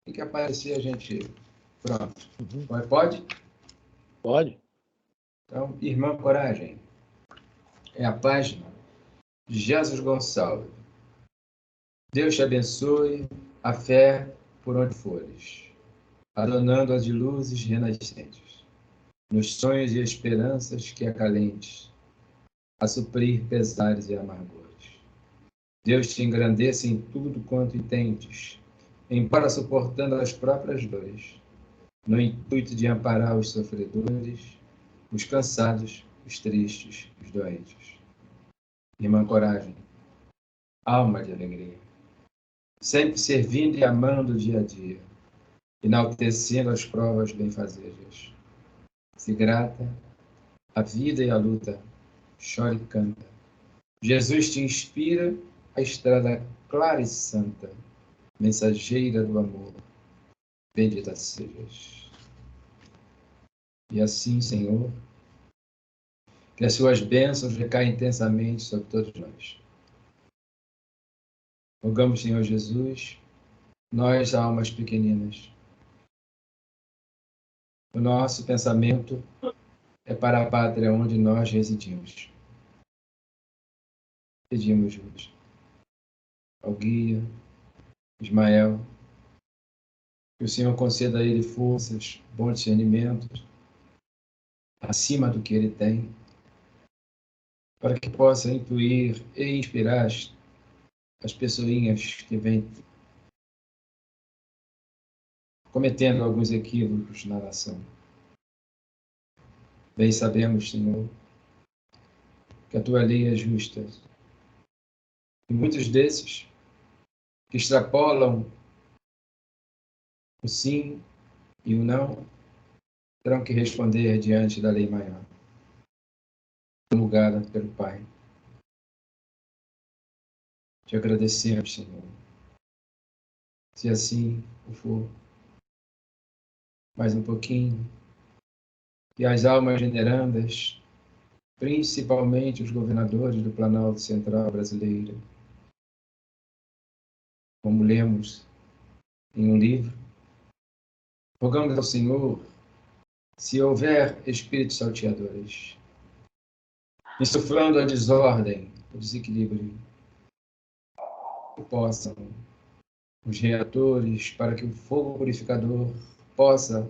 Tem que aparecer a gente... Pronto. Pode? Pode. Então, Irmã Coragem. É a página de Jesus Gonçalves. Deus te abençoe a fé por onde fores, adornando-a de luzes renascentes, nos sonhos e esperanças que acalentes, a suprir pesares e amargores. Deus te engrandeça em tudo quanto intentes, embora suportando as próprias dores, no intuito de amparar os sofredores, os cansados, os tristes, os doentes. Irmã Coragem, alma de alegria, sempre servindo e amando o dia a dia, enaltecendo as provas benfazejas. Se grata, a vida e a luta, chora e canta. Jesus te inspira a estrada clara e santa, mensageira do amor, bendita sejas. E assim, Senhor, que as suas bênçãos recaem intensamente sobre todos nós. Rogamos, Senhor Jesus, nós, almas pequeninas, o nosso pensamento é para a pátria onde nós residimos. Pedimos ao guia, Ismael, que o Senhor conceda a ele forças, bom discernimento, acima do que ele tem, para que possa intuir e inspirar as pessoinhas que vêm cometendo alguns equívocos na nação. Bem sabemos, Senhor, que a tua lei é justa. E muitos desses que extrapolam o sim e o não terão que responder diante da lei maior, promulgada pelo Pai. Te agradecemos, Senhor. Se assim o for, mais um pouquinho, e as almas venerandas, principalmente os governadores do Planalto Central brasileiro, como lemos em um livro, rogamos ao Senhor, se houver espíritos salteadores, insuflando a desordem, o desequilíbrio, que possam os reatores, para que o fogo purificador possa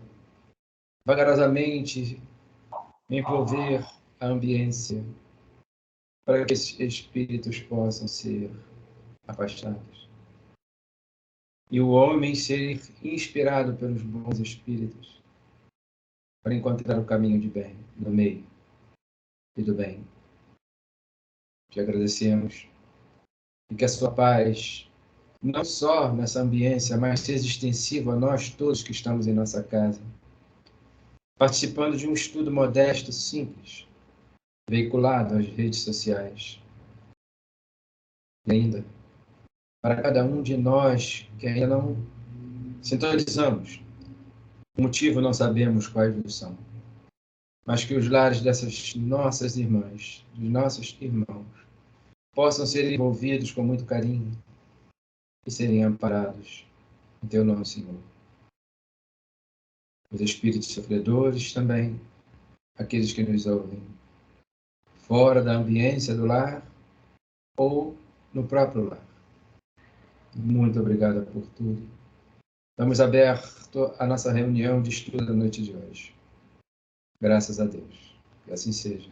vagarosamente envolver a ambiência, para que esses espíritos possam ser afastados. E o homem ser inspirado pelos bons espíritos para encontrar o caminho de bem, do meio e do bem. Te agradecemos e que a sua paz, não só nessa ambiência, mas seja extensiva a nós todos que estamos em nossa casa, participando de um estudo modesto, simples, veiculado às redes sociais. E ainda, para cada um de nós que ainda não sintonizamos, o motivo não sabemos quais são, mas que os lares dessas nossas irmãs, dos nossos irmãos, possam ser envolvidos com muito carinho e serem amparados em teu nome, Senhor. Os espíritos sofredores também, aqueles que nos ouvem, fora da ambiência do lar ou no próprio lar. Muito obrigado por tudo. Estamos abertos à nossa reunião de estudo da noite de hoje. Graças a Deus. Que assim seja.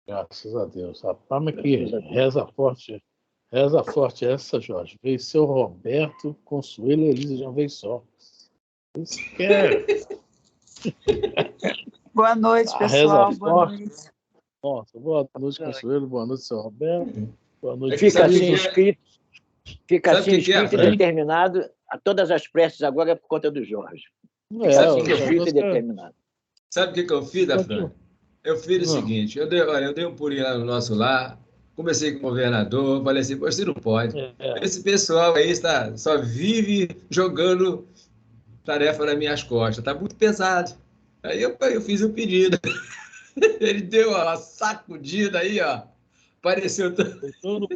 Graças a Deus. A palma que reza forte essa, Jorge. Veio seu Roberto, Consuelo e Elisa de uma vez só. Isso que é... Boa noite, pessoal. Boa noite. Nossa, boa noite, Consuelo. Boa noite, seu Roberto. Boa noite. Fica assim escrito e determinado. A todas as preces agora é por conta do Jorge. Fica assim escrito e determinado. Sabe o que eu fiz, Fran? Eu fiz o seguinte, eu dei um pulinho lá no nosso lar, conversei com o governador, falei assim, você não pode. Esse pessoal aí só vive jogando tarefa nas minhas costas, está muito pesado. Aí eu fiz um pedido. Ele deu uma sacudida aí, ó. Apareceu todo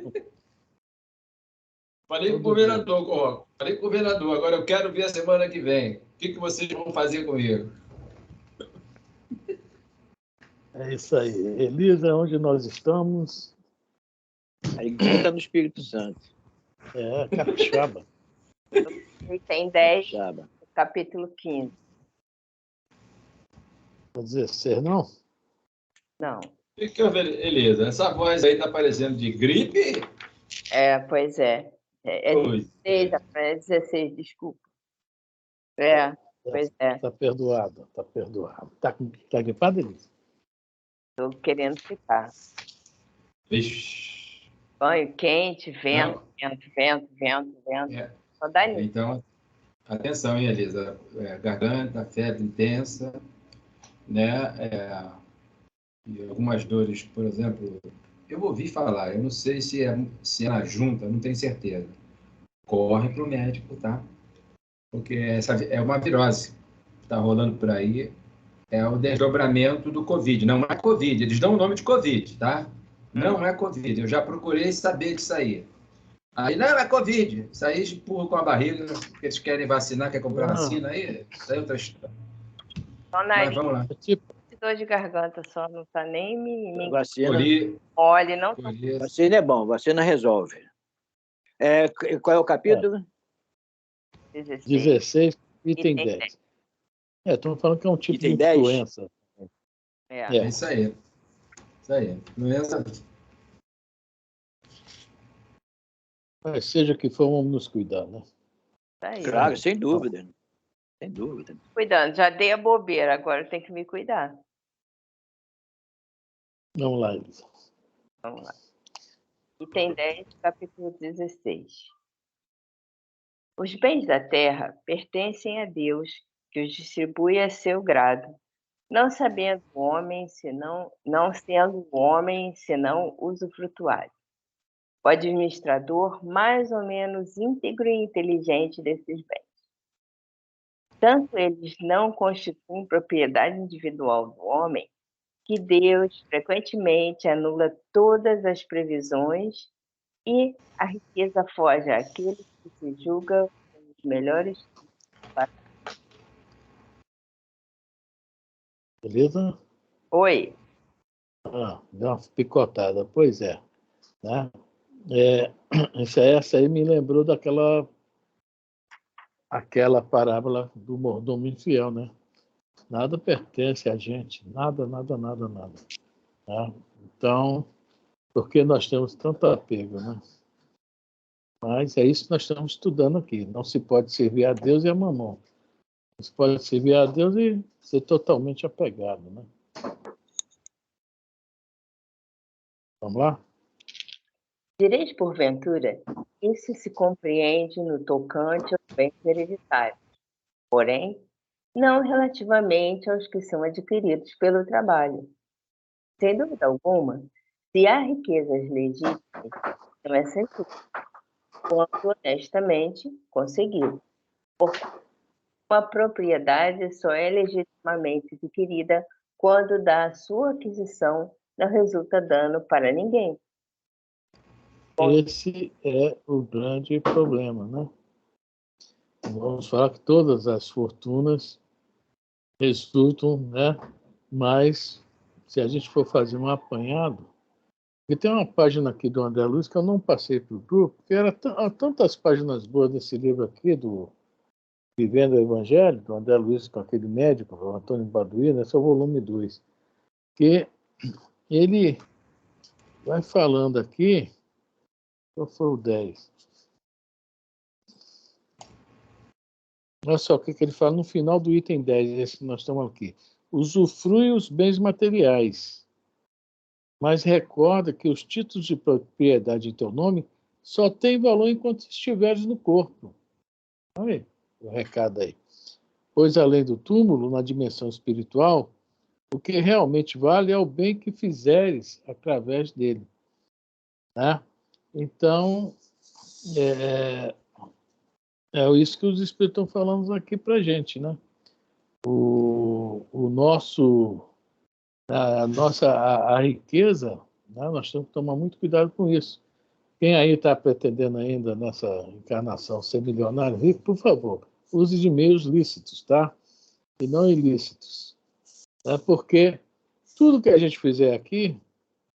Falei com o governador, falei com o governador. Agora eu quero ver a semana que vem. O que vocês vão fazer comigo? É isso aí. Elisa, onde nós estamos? A igreja está no Espírito Santo. É, capixaba. Item 10, capítulo 15. 16, não? Não. Elisa, essa voz aí está parecendo de gripe? Pois é. É 16, é 16, desculpa. Pois é. Está perdoado, está perdoado. Está gripado, Elisa? Estou querendo ficar. Vixe. Banho quente, vento. Só dá nisso. Então, atenção, hein, Elisa? Garganta, febre intensa, né? E algumas dores, por exemplo, eu ouvi falar, eu não sei se é na junta, não tenho certeza. Corre para o médico, tá? Porque essa é uma virose que está rolando por aí, é o desdobramento do Covid. Não é Covid, eles dão o nome de Covid, tá? Não é Covid, eu já procurei saber disso aí. Aí, não, é Covid. Isso aí empurra com a barriga, porque eles querem vacinar, quer comprar vacina aí. Isso aí é outra história. Mas vamos lá. Dor de garganta só, não está nem me... Vacina. Olha, não... Vacina é bom, vacina resolve. Qual é o capítulo? 16, item 10. Estamos falando que é um tipo item de 10? Doença. É isso aí. Isso aí. Doença... Mas seja o que for, vamos nos cuidar, né? Claro, sem dúvida. Sem dúvida. Cuidando, já dei a bobeira, agora tem que me cuidar. Vamos lá, Elisa. Vamos lá. Item 10, capítulo 16. Os bens da terra pertencem a Deus, que os distribui a seu grado, não sendo o homem senão usufrutuário. O administrador mais ou menos íntegro e inteligente desses bens. Tanto eles não constituem propriedade individual do homem, que Deus frequentemente anula todas as previsões e a riqueza foge àqueles que se julgam os melhores. Beleza? Oi. Deu uma picotada. Pois é. Né? Essa aí me lembrou aquela parábola do mordomo infiel, né? Nada pertence a gente, nada. Tá? Então, porque nós temos tanto apego, né? Mas é isso que nós estamos estudando aqui. Não se pode servir a Deus e a mamão. Não se pode servir a Deus e ser totalmente apegado, né? Vamos lá? Direis, porventura, isso se compreende no tocante aos bens hereditários, porém, não relativamente aos que são adquiridos pelo trabalho. Sem dúvida alguma, se há riquezas legítimas, não é sempre quanto honestamente conseguido. Porque uma propriedade só é legitimamente adquirida quando da sua aquisição não resulta dano para ninguém. Esse é o grande problema, né? Vamos falar que todas as fortunas resultam, né? Mas se a gente for fazer um apanhado, e tem uma página aqui do André Luiz que eu não passei para o grupo, porque há tantas páginas boas desse livro aqui, do Vivendo o Evangelho, do André Luiz com aquele médico, o Antônio Baduino, esse é o volume 2, que ele vai falando aqui, qual foi o 10? Olha só o que ele fala no final do item 10, esse que nós estamos aqui. Usufrui os bens materiais, mas recorda que os títulos de propriedade em teu nome só têm valor enquanto estiveres no corpo. Olha aí, o recado aí. Pois além do túmulo, na dimensão espiritual, o que realmente vale é o bem que fizeres através dele. Né? Então, é isso que os Espíritos estão falando aqui para a gente, né? A riqueza, né? Nós temos que tomar muito cuidado com isso. Quem aí está pretendendo ainda nessa encarnação ser milionário rico, por favor, use de meios lícitos, tá? E não ilícitos. Porque tudo que a gente fizer aqui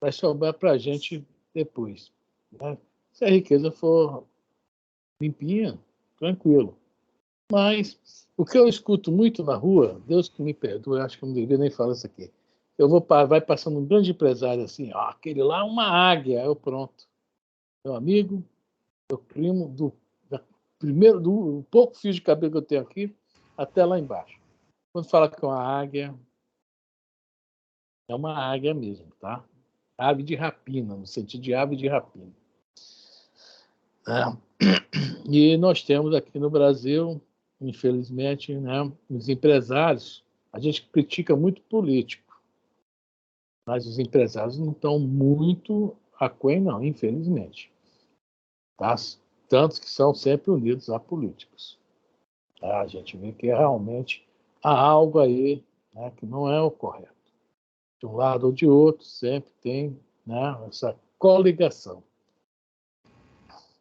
vai sobrar para a gente depois. Né? Se a riqueza for limpinha, tranquilo. Mas o que eu escuto muito na rua, Deus que me perdoe, acho que eu não devia nem falar isso aqui. Vai passando um grande empresário assim, aquele lá é uma águia, eu pronto. Meu amigo, meu primo, do pouco fio de cabelo que eu tenho aqui, até lá embaixo. Quando fala que é uma águia mesmo, tá? Ave de rapina, no sentido de ave de rapina. E nós temos aqui no Brasil, infelizmente, né, os empresários, a gente critica muito político, mas os empresários não estão muito aquém, não, infelizmente. Tá? Tantos que são sempre unidos a políticos. Tá? A gente vê que realmente há algo aí, né, que não é o correto. De um lado ou de outro, sempre tem, né, essa coligação.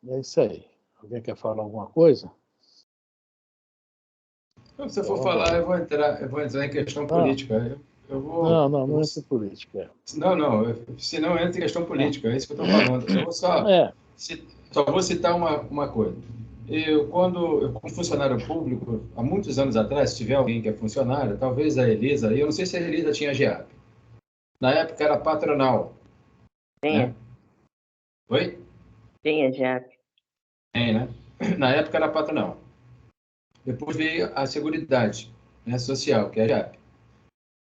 É isso aí. Alguém quer falar alguma coisa? Se você for falar, eu vou entrar em questão política. Não entra em política. Não, senão entra em questão política, é isso que eu estou falando. Eu vou só vou citar uma coisa. Como funcionário público, há muitos anos atrás, se tiver alguém que é funcionário, talvez a Elisa, eu não sei se a Elisa tinha GEAP. Na época era patronal. Tinha. Né? Oi? Tinha GEAP. Tem, né? Na época era patronal. Depois veio a Seguridade, né, Social, que é a GEAP,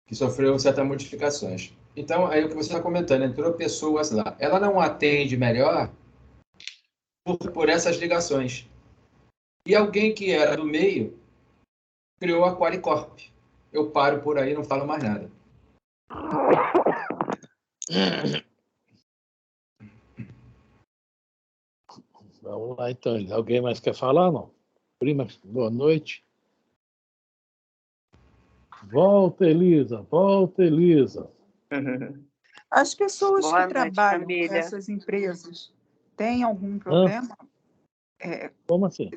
que sofreu certas modificações. Então, aí o que você está comentando, entrou pessoas lá. Ela não atende melhor por essas ligações. E alguém que era do meio criou a Qualicorp. Eu paro por aí, não falo mais nada. Vamos lá, então. Alguém mais quer falar, não? Prima, boa noite. Volta, Elisa. Volta, Elisa. As pessoas Boa que noite, trabalham família. nessas empresas têm algum problema? Como assim?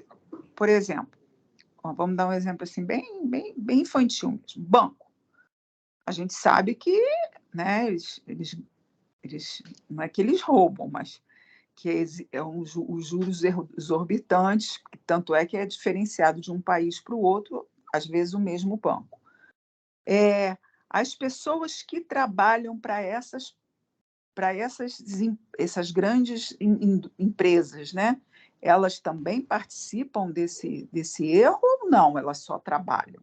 Por exemplo, vamos dar um exemplo assim bem infantil mesmo. Banco. A gente sabe que, né, eles não é que eles roubam, mas que os juros exorbitantes, tanto é que é diferenciado de um país para o outro, às vezes o mesmo banco. As pessoas que trabalham para essas grandes empresas, né? Elas também participam desse erro ou não? Elas só trabalham?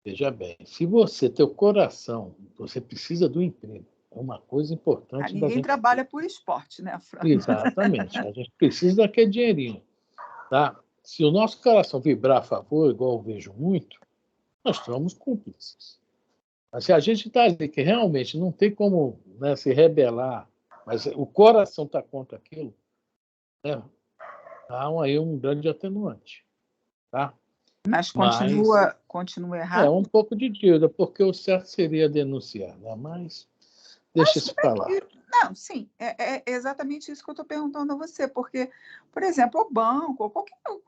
Veja bem, se você tem o coração, você precisa do emprego. É uma coisa importante. Ninguém trabalha por esporte, né, Fran? Exatamente. A gente precisa daquele dinheirinho. Tá? Se o nosso coração vibrar a favor, igual eu vejo muito, nós somos cúmplices. Mas se a gente está ali que realmente não tem como, né, se rebelar, mas o coração está contra aquilo, né, há aí um grande atenuante. Tá? Mas continua errado? É um pouco de dívida, porque o certo seria denunciar, né? Mas deixa isso para lá. Não, sim, é exatamente isso que eu estou perguntando a você, porque, por exemplo, o banco, ou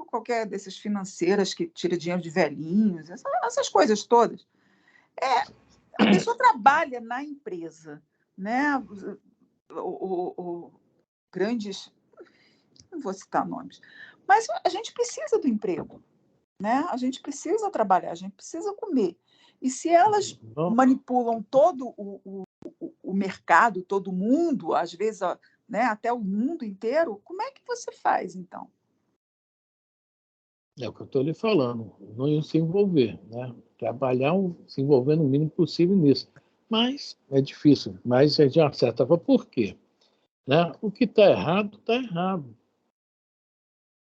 qualquer dessas financeiras que tira dinheiro de velhinhos, essas coisas todas, a pessoa trabalha na empresa, né? Grandes, não vou citar nomes, mas a gente precisa do emprego, né? A gente precisa trabalhar, a gente precisa comer. E se elas manipulam todo o mercado, todo mundo, às vezes, né, até o mundo inteiro, como é que você faz, então? É o que eu estou lhe falando, não se envolver, né? Trabalhar, se envolver no mínimo possível nisso. Mas é difícil, mas a gente acertava por quê? Né? O que está errado, está errado.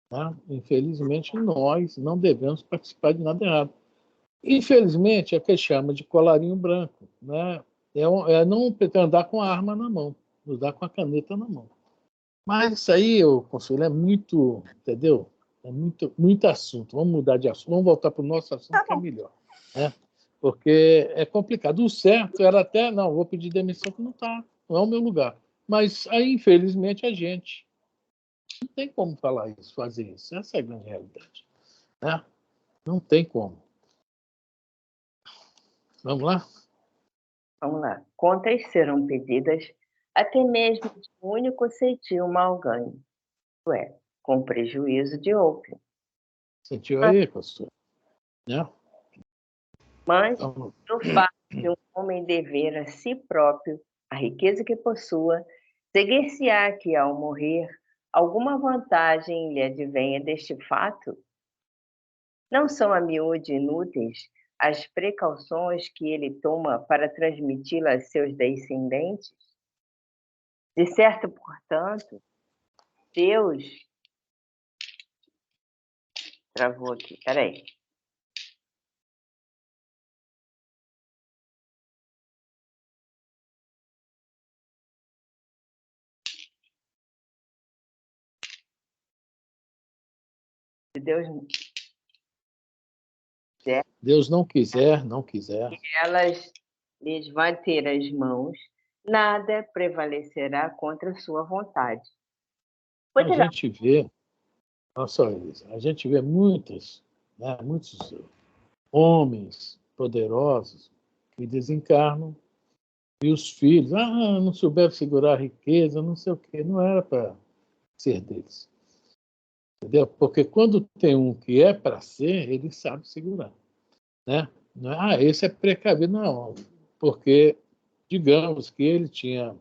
Tá? Infelizmente, nós não devemos participar de nada errado. Infelizmente, é o que chama de colarinho branco. Né? É não andar com a arma na mão, andar com a caneta na mão. Mas isso aí, Consuelo, é muito, entendeu? É muito assunto. Vamos mudar de assunto, vamos voltar para o nosso assunto, que é melhor. Né? Porque é complicado. O certo era até, não, vou pedir demissão, que não é o meu lugar. Mas aí, infelizmente, a gente não tem como falar isso, fazer isso. Essa é a grande realidade. Né? Não tem como. Vamos lá? Vamos lá. Contas serão pedidas até mesmo de um único ceitil mal ganho, isto é, com prejuízo de outro. Sentiu aí, pastor? Né? Mas, no fato de um homem dever a si próprio a riqueza que possua, seguir-se-á que, ao morrer, alguma vantagem lhe advenha deste fato? Não são a miúde inúteis as precauções que ele toma para transmiti-la a seus descendentes? De certo, portanto, Deus... Travou aqui, peraí. Se Deus não quiser, não quiser. Elas lhes vai ter as mãos, nada prevalecerá contra sua vontade. A gente vê, olha só isso, a gente vê muitos homens poderosos que desencarnam e os filhos, não souberam segurar a riqueza, não sei o quê, não era para ser deles. Entendeu? Porque quando tem um que é para ser, ele sabe segurar. Né? Não é, esse é precavido, não. Porque, digamos que ele tinha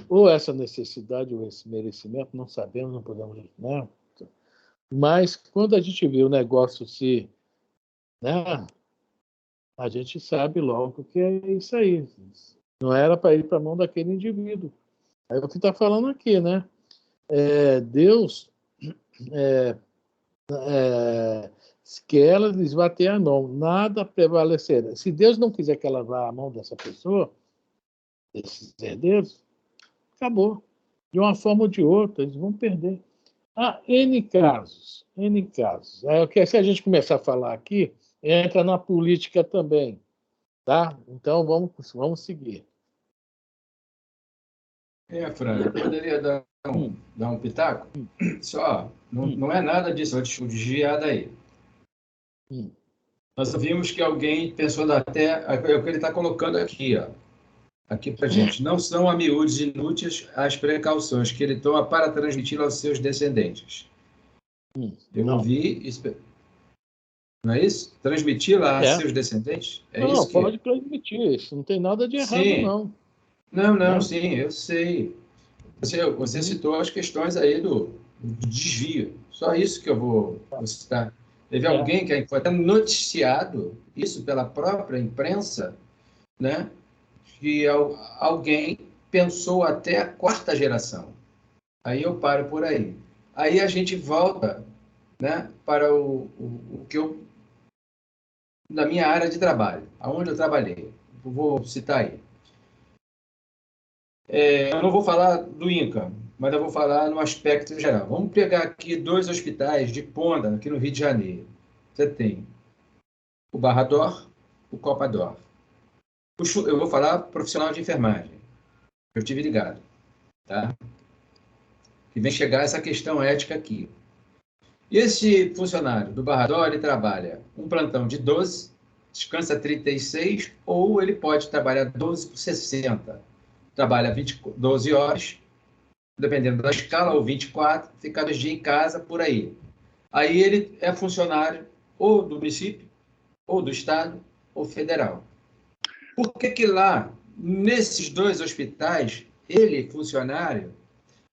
ou essa necessidade ou esse merecimento, não sabemos, não podemos... Né? Mas, quando a gente vê o negócio se... Né? A gente sabe logo que é isso aí. Não era para ir para a mão daquele indivíduo. É o que está falando aqui, né? Deus... que ela lhes vai ter a mão, nada prevalecerá. Se Deus não quiser que ela vá à mão dessa pessoa, desses herdeiros, acabou. De uma forma ou de outra, eles vão perder. Há N casos, N casos. Se a gente começar a falar aqui, entra na política também. Tá? Então, vamos seguir. Fran, eu poderia dar um pitaco? Só, não é nada disso, vou desviar daí. Nós vimos que alguém pensou até, é o que ele está colocando aqui, ó, aqui para gente. Não são a miúdes inúteis as precauções que ele toma para transmitir aos seus descendentes. Eu ouvi isso. Não é isso? Transmiti-la a seus descendentes? Não, pode transmitir. Isso não tem nada de errado, não. Não, sim, eu sei. Você citou as questões aí do desvio. Só isso que eu vou citar. Teve alguém que foi até noticiado, isso pela própria imprensa, né? Que alguém pensou até a quarta geração. Aí eu paro por aí. Aí a gente volta, né, para o que eu... na minha área de trabalho, aonde eu trabalhei. Eu vou citar aí. Eu não vou falar do INCA, mas eu vou falar no aspecto geral. Vamos pegar aqui 2 hospitais de ponta, aqui no Rio de Janeiro. Você tem o Barra D'Or, o Copa D'Or. Eu vou falar profissional de enfermagem. Eu tive ligado. Tá? Que vem chegar essa questão ética aqui. E esse funcionário do Barra D'Or, ele trabalha um plantão de 12, descansa 36, ou ele pode trabalhar 12 por 60. Trabalha 12 horas, dependendo da escala, ou 24, fica 2 dias em casa, por aí. Aí ele é funcionário ou do município, ou do estado, ou federal. Por que lá, nesses 2 hospitais, ele, funcionário,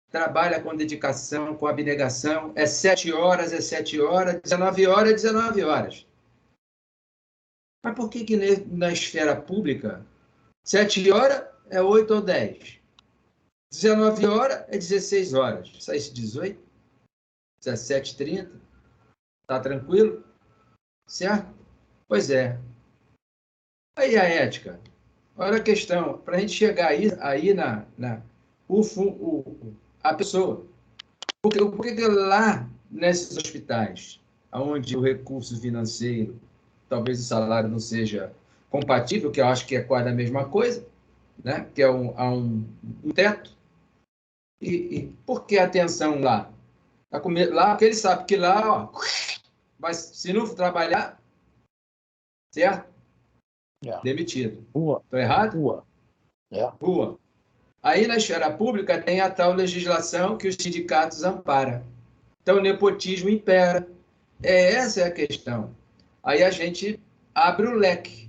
trabalha com dedicação, com abnegação, é 7 horas, 19 horas, 19 horas. Mas por que na esfera pública, 7 horas é 8 ou 10? 19 horas é 16 horas. Sai 18? 17h30? Tá tranquilo? Certo? Pois é. Aí a ética. Olha a questão. Para a gente chegar aí a pessoa. Por que lá, nesses hospitais, onde o recurso financeiro, talvez o salário não seja compatível, que eu acho que é quase a mesma coisa, né? Que há um teto. E por que a atenção lá? Tá com medo lá, porque ele sabe que lá, ó, mas se não trabalhar, certo? Demitido. Rua. Estou errado? Rua. Rua. Aí, na esfera pública, tem a tal legislação que os sindicatos amparam. Então, o nepotismo impera. Essa é a questão. Aí a gente abre o leque.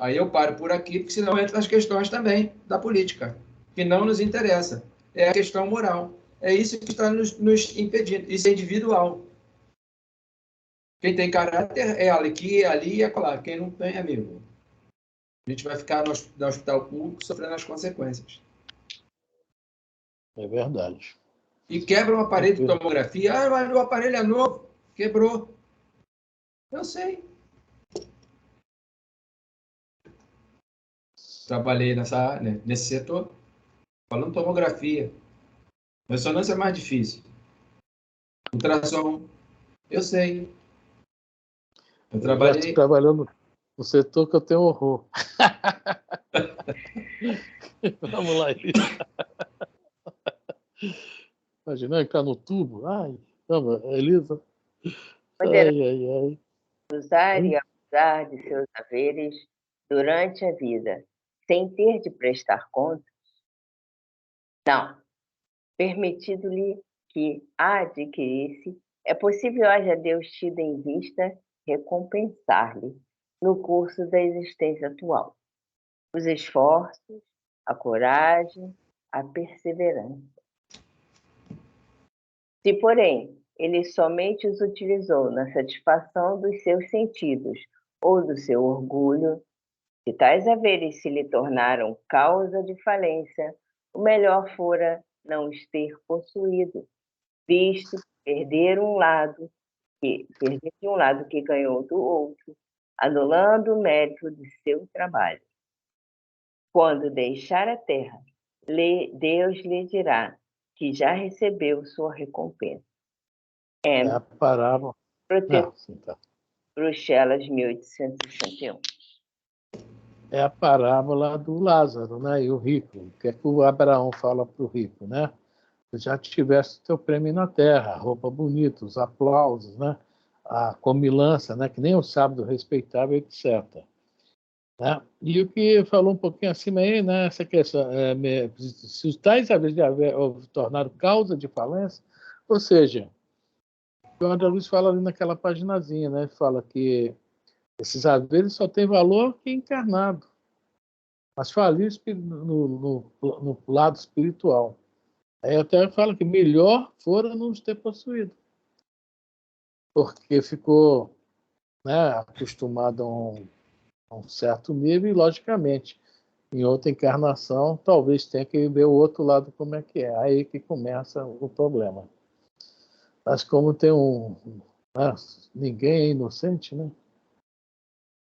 Aí eu paro por aqui, porque senão entra as questões também da política, que não nos interessa. É a questão moral. É isso que está nos impedindo. Isso é individual. Quem tem caráter é aqui, ali e acolá. Quem não tem, amigo, a gente vai ficar no hospital público sofrendo as consequências. É verdade. E quebra um aparelho de tomografia. Ah, mas o aparelho é novo. Quebrou. Eu sei. Trabalhei nesse setor, falando tomografia. Ressonância é mais difícil. Ultrassom, eu sei. Eu trabalhei... trabalhando no setor que eu tenho horror. Vamos lá, Elisa. Imagina entrar no tubo. Ai, vamos, Elisa. Ai. Usar e abusar de seus haveres durante a vida, sem ter de prestar contas? Não. Permitido-lhe que a adquirisse, é possível haja Deus tido em vista recompensar-lhe, no curso da existência atual, os esforços, a coragem, a perseverança. Se, porém, ele somente os utilizou na satisfação dos seus sentidos ou do seu orgulho, se tais haveres se lhe tornaram causa de falência, o melhor fora não os ter possuído, visto perder de um lado que ganhou do outro, anulando o mérito de seu trabalho. Quando deixar a terra, Deus lhe dirá que já recebeu sua recompensa. É a parábola. Bruxelas, 1861. É a parábola do Lázaro, né? E o rico. O que é que o Abraão fala para o rico, né? Já tivesse teu prêmio na terra, roupa bonita, os aplausos, né? A comilança, né? Que nem o sábado respeitável, etc. Né? E o que falou um pouquinho acima aí, né? Essa questão, se os tais haveres de haver tornaram causa de falência, ou seja, o André Luiz fala ali naquela paginazinha, né? Fala que esses haveres só têm valor que encarnado, mas falir no lado espiritual. Aí até fala que melhor fora não os ter possuído, porque ficou, né, acostumado a um certo nível e, logicamente, em outra encarnação, talvez tenha que ver o outro lado como é que é. Aí que começa o problema. Mas como tem ninguém é inocente, né?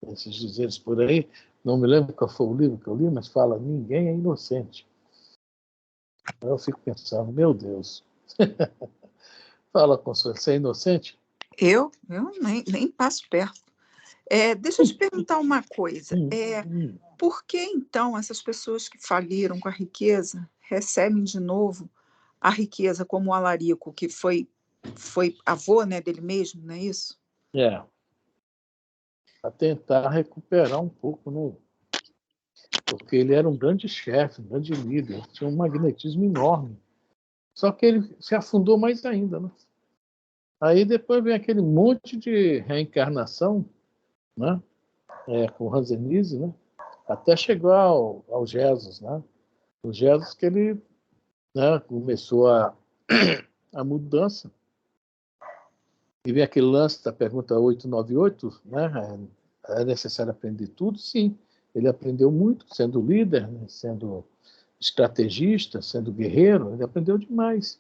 Esses dizeres por aí, não me lembro qual foi o livro que eu li, mas fala, ninguém é inocente. Eu fico pensando, meu Deus. Fala, Consuelo, você é inocente? Eu nem passo perto. Deixa eu te perguntar uma coisa. Por que, então, essas pessoas que faliram com a riqueza recebem de novo a riqueza como o Alarico, que foi avô, né, dele mesmo, não é isso? Para tentar recuperar um pouco, né? Porque ele era um grande chefe, um grande líder, tinha um magnetismo enorme. Só que ele se afundou mais ainda, né? Aí depois vem aquele monte de reencarnação, né? Com o Hansenise, né? Até chegar ao Jesus, né? O Jesus que ele, né, começou a mudança. E vem aquele lance da pergunta 898, né? É necessário aprender tudo? Sim. Ele aprendeu muito, sendo líder, né? Sendo estrategista, sendo guerreiro, ele aprendeu demais.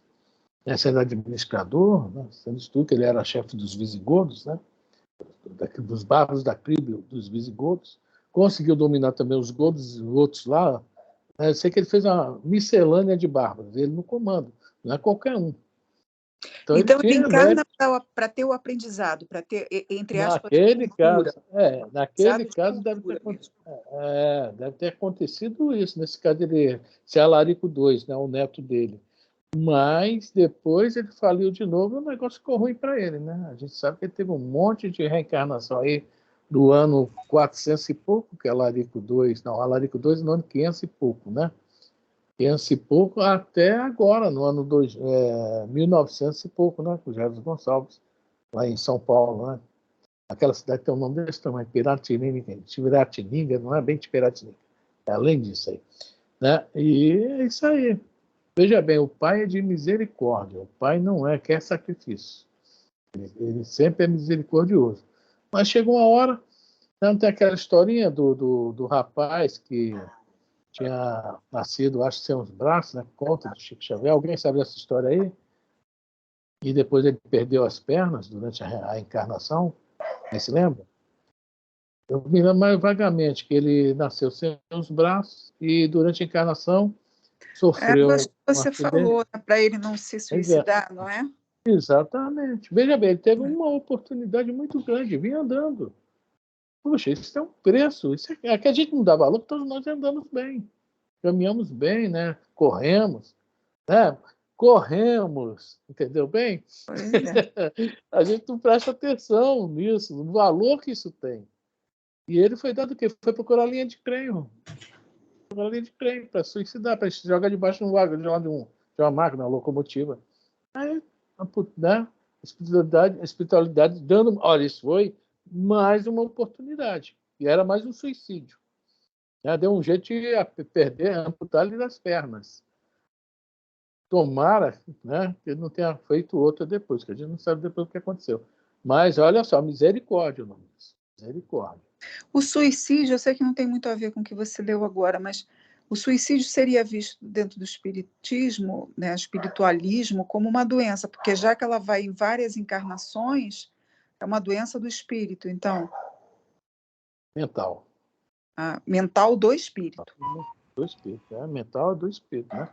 Sendo administrador, né? Sendo tudo, que ele era chefe dos visigodos, né? Dos bárbaros da tribo dos visigodos. Conseguiu dominar também os godos e outros lá. Eu sei que ele fez uma miscelânea de bárbaros, ele no comando, não é qualquer um. Então ele encarna para ter o aprendizado, para ter, entre aspas, naquele caso deve ter acontecido isso, nesse caso ele ser Alarico II, né, o neto dele. Mas depois ele faliu de novo e o negócio ficou ruim para ele, né? A gente sabe que ele teve um monte de reencarnação aí do ano 400 e pouco, que é Alarico II, não, Alarico II no ano 500 e pouco, né? 500 e pouco até agora, no ano 1900 e pouco, né? Com o Jesus Gonçalves, lá em São Paulo, né? Aquela cidade tem um nome desse tamanho, Piratininga, não é bem de Piratininga, é além disso aí, né? E é isso aí. Veja bem, o Pai é de misericórdia, o Pai não quer sacrifício, ele sempre é misericordioso. Mas chegou uma hora, não tem aquela historinha do rapaz que tinha nascido, acho que sem os braços, né? Conta do Chico Xavier. Alguém sabe dessa história aí? E depois ele perdeu as pernas durante a encarnação. Quem se lembra? Eu me lembro mais vagamente que ele nasceu sem os braços e durante a encarnação sofreu você um acidente. Falou, né, para ele não se suicidar, não é? Exatamente. Veja bem, ele teve uma oportunidade muito grande, vinha andando. Puxa, isso tem um preço. Isso é que a gente não dá valor, todos nós andamos bem. Caminhamos bem, né? Corremos, né? Corremos, entendeu bem? A gente não presta atenção nisso, no valor que isso tem. E ele foi dado o quê? Foi procurar linha de trem, procurar linha de trem para suicidar, para jogar debaixo de uma máquina, uma locomotiva. Aí, né? A espiritualidade dando. Olha, isso foi mais uma oportunidade. E era mais um suicídio. Deu um jeito de amputar-lhe das pernas. Tomara, né, que ele não tenha feito outra depois, que a gente não sabe depois o que aconteceu. Mas, olha só, misericórdia, não. Misericórdia. O suicídio, eu sei que não tem muito a ver com o que você leu agora, mas o suicídio seria visto dentro do espiritismo, né, espiritualismo, como uma doença, porque já que ela vai em várias encarnações, é uma doença do espírito, então. Mental. Mental do espírito. Do espírito, mental do espírito, né?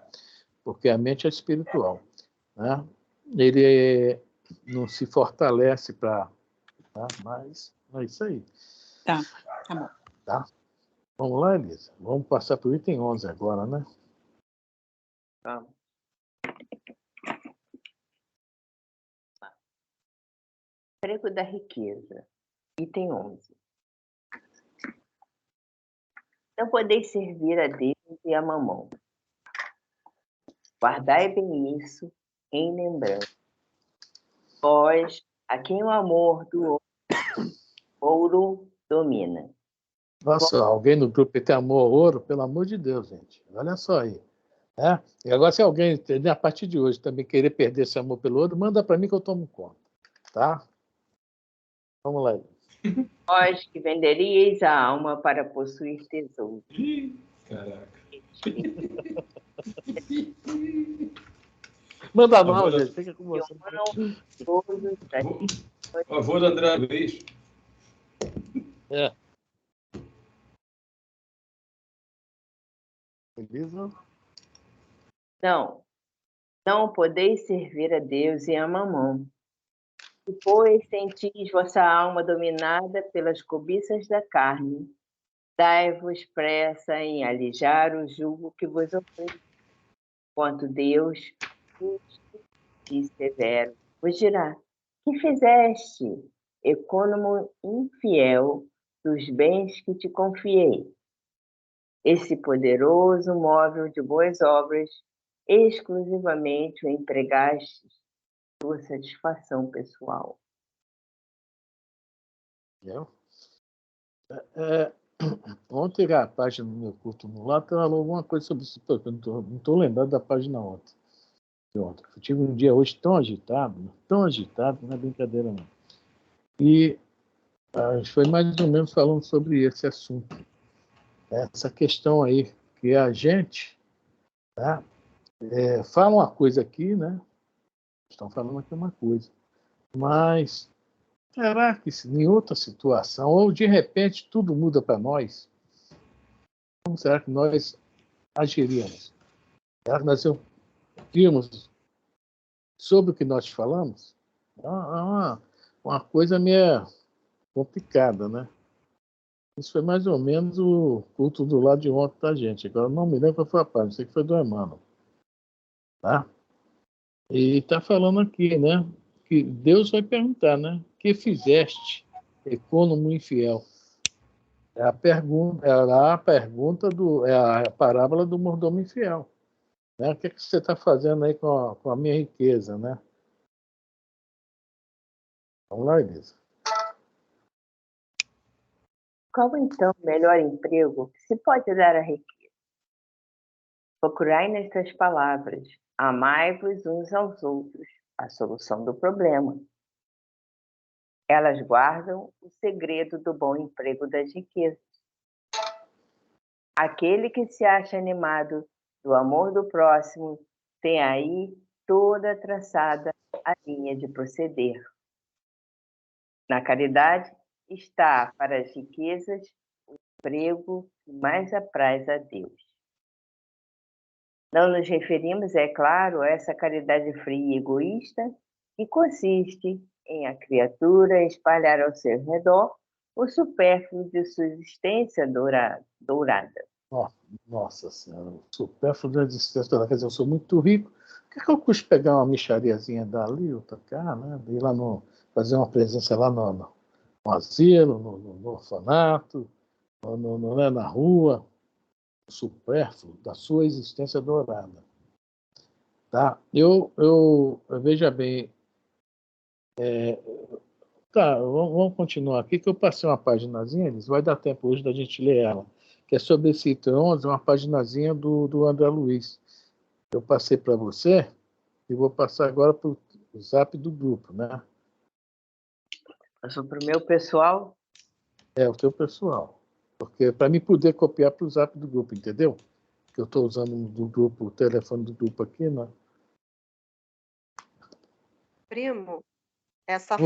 Porque a mente é espiritual, né? Ele não se fortalece para, tá? Mas é isso aí. Tá bom. Tá? Vamos lá, Elisa. Vamos passar para o item 11 agora, né? Tá. Emprego da riqueza. Item 11. Não podeis servir a Deus e a Mamão. Guardai bem isso em lembrança. Vós, a quem o amor do ouro domina. Nossa, alguém no grupo tem amor ao ouro? Pelo amor de Deus, gente. Olha só aí. E agora, se alguém, a partir de hoje, também querer perder esse amor pelo ouro, manda para mim que eu tomo conta. Tá? Vamos lá. Vós que venderíeis a alma para possuir tesouro. Caraca. Manda mal, gente. Fica com você. Avô da André Luiz. Beleza? Não podeis servir a Deus e a Mamão. Depois sentis vossa alma dominada pelas cobiças da carne. Dai-vos pressa em alijar o jugo que vos oprime. Quanto Deus, justo e severo, vos dirá: que fizeste, econômico infiel, dos bens que te confiei? Esse poderoso móvel de boas obras, exclusivamente o empregaste sua satisfação pessoal. Ontem a página do meu culto no lá falou alguma coisa sobre isso. Eu não estou lembrando da página ontem. Eu tive um dia hoje tão agitado, não é brincadeira não. E foi mais ou menos falando sobre esse assunto. Essa questão aí, que a gente, tá? Fala uma coisa aqui, né? Estão falando aqui uma coisa. Mas será que em outra situação, ou de repente tudo muda para nós? Como será que nós agiríamos? Será que nós iríamos sobre o que nós falamos? É uma coisa meio complicada, né? Isso foi mais ou menos o culto do lado de ontem da gente. Agora não me lembro qual foi a página, sei que foi do Emmanuel. Tá? E está falando aqui, né? Que Deus vai perguntar, né? Que fizeste, econômico infiel? É a pergunta, é a parábola do mordomo infiel. Né? O que você está fazendo aí com a minha riqueza, né? Vamos lá, Elisa. Qual, então, o melhor emprego que se pode dar à riqueza? Procurai nestas palavras, amai-vos uns aos outros, a solução do problema. Elas guardam o segredo do bom emprego das riquezas. Aquele que se acha animado do amor do próximo tem aí toda traçada a linha de proceder. Na caridade está para as riquezas o emprego que mais apraz a Deus. Não nos referimos, é claro, a essa caridade fria e egoísta que consiste em a criatura espalhar ao seu redor o supérfluo de sua existência dourada. Nossa Senhora, o supérfluo da existência dourada. Quer dizer, eu sou muito rico. O que é que eu custo pegar uma mixariazinha dali, outra cá, né? Ir lá fazer uma presença lá no asilo, no orfanato, na rua, o supérfluo da sua existência dourada. Tá? Veja bem, tá, vamos continuar aqui, que eu passei uma paginazinha, Elis, vai dar tempo hoje da gente ler ela, que é sobre esse item 11, uma paginazinha do André Luiz. Eu passei para você e vou passar agora para o zap do grupo, né? Passou para o meu pessoal? É, o teu pessoal. Porque para mim poder copiar para o zap do grupo, entendeu? Que eu estou usando do grupo, o telefone do grupo aqui, né? Primo, essa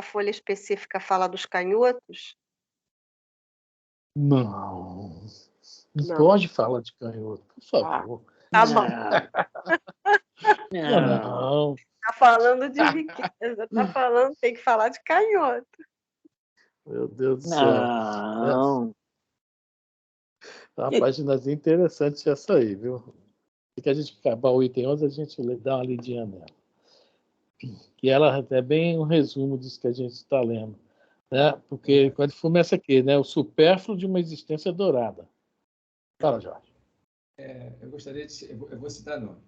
folha específica fala dos canhotos? Não pode falar de canhoto, por favor. Tá bom. Não. Tá falando de riqueza, tá falando, tem que falar de canhoto. Meu Deus do céu. Não. Uma paginazinha interessante essa aí, viu? Se a gente acabar o item 11, a gente dá uma lidinha nela. Que ela é bem um resumo disso que a gente está lendo. Né? Porque quando começa aqui, né? O supérfluo de uma existência dourada. Fala, Jorge. Eu gostaria de... Eu vou citar nome.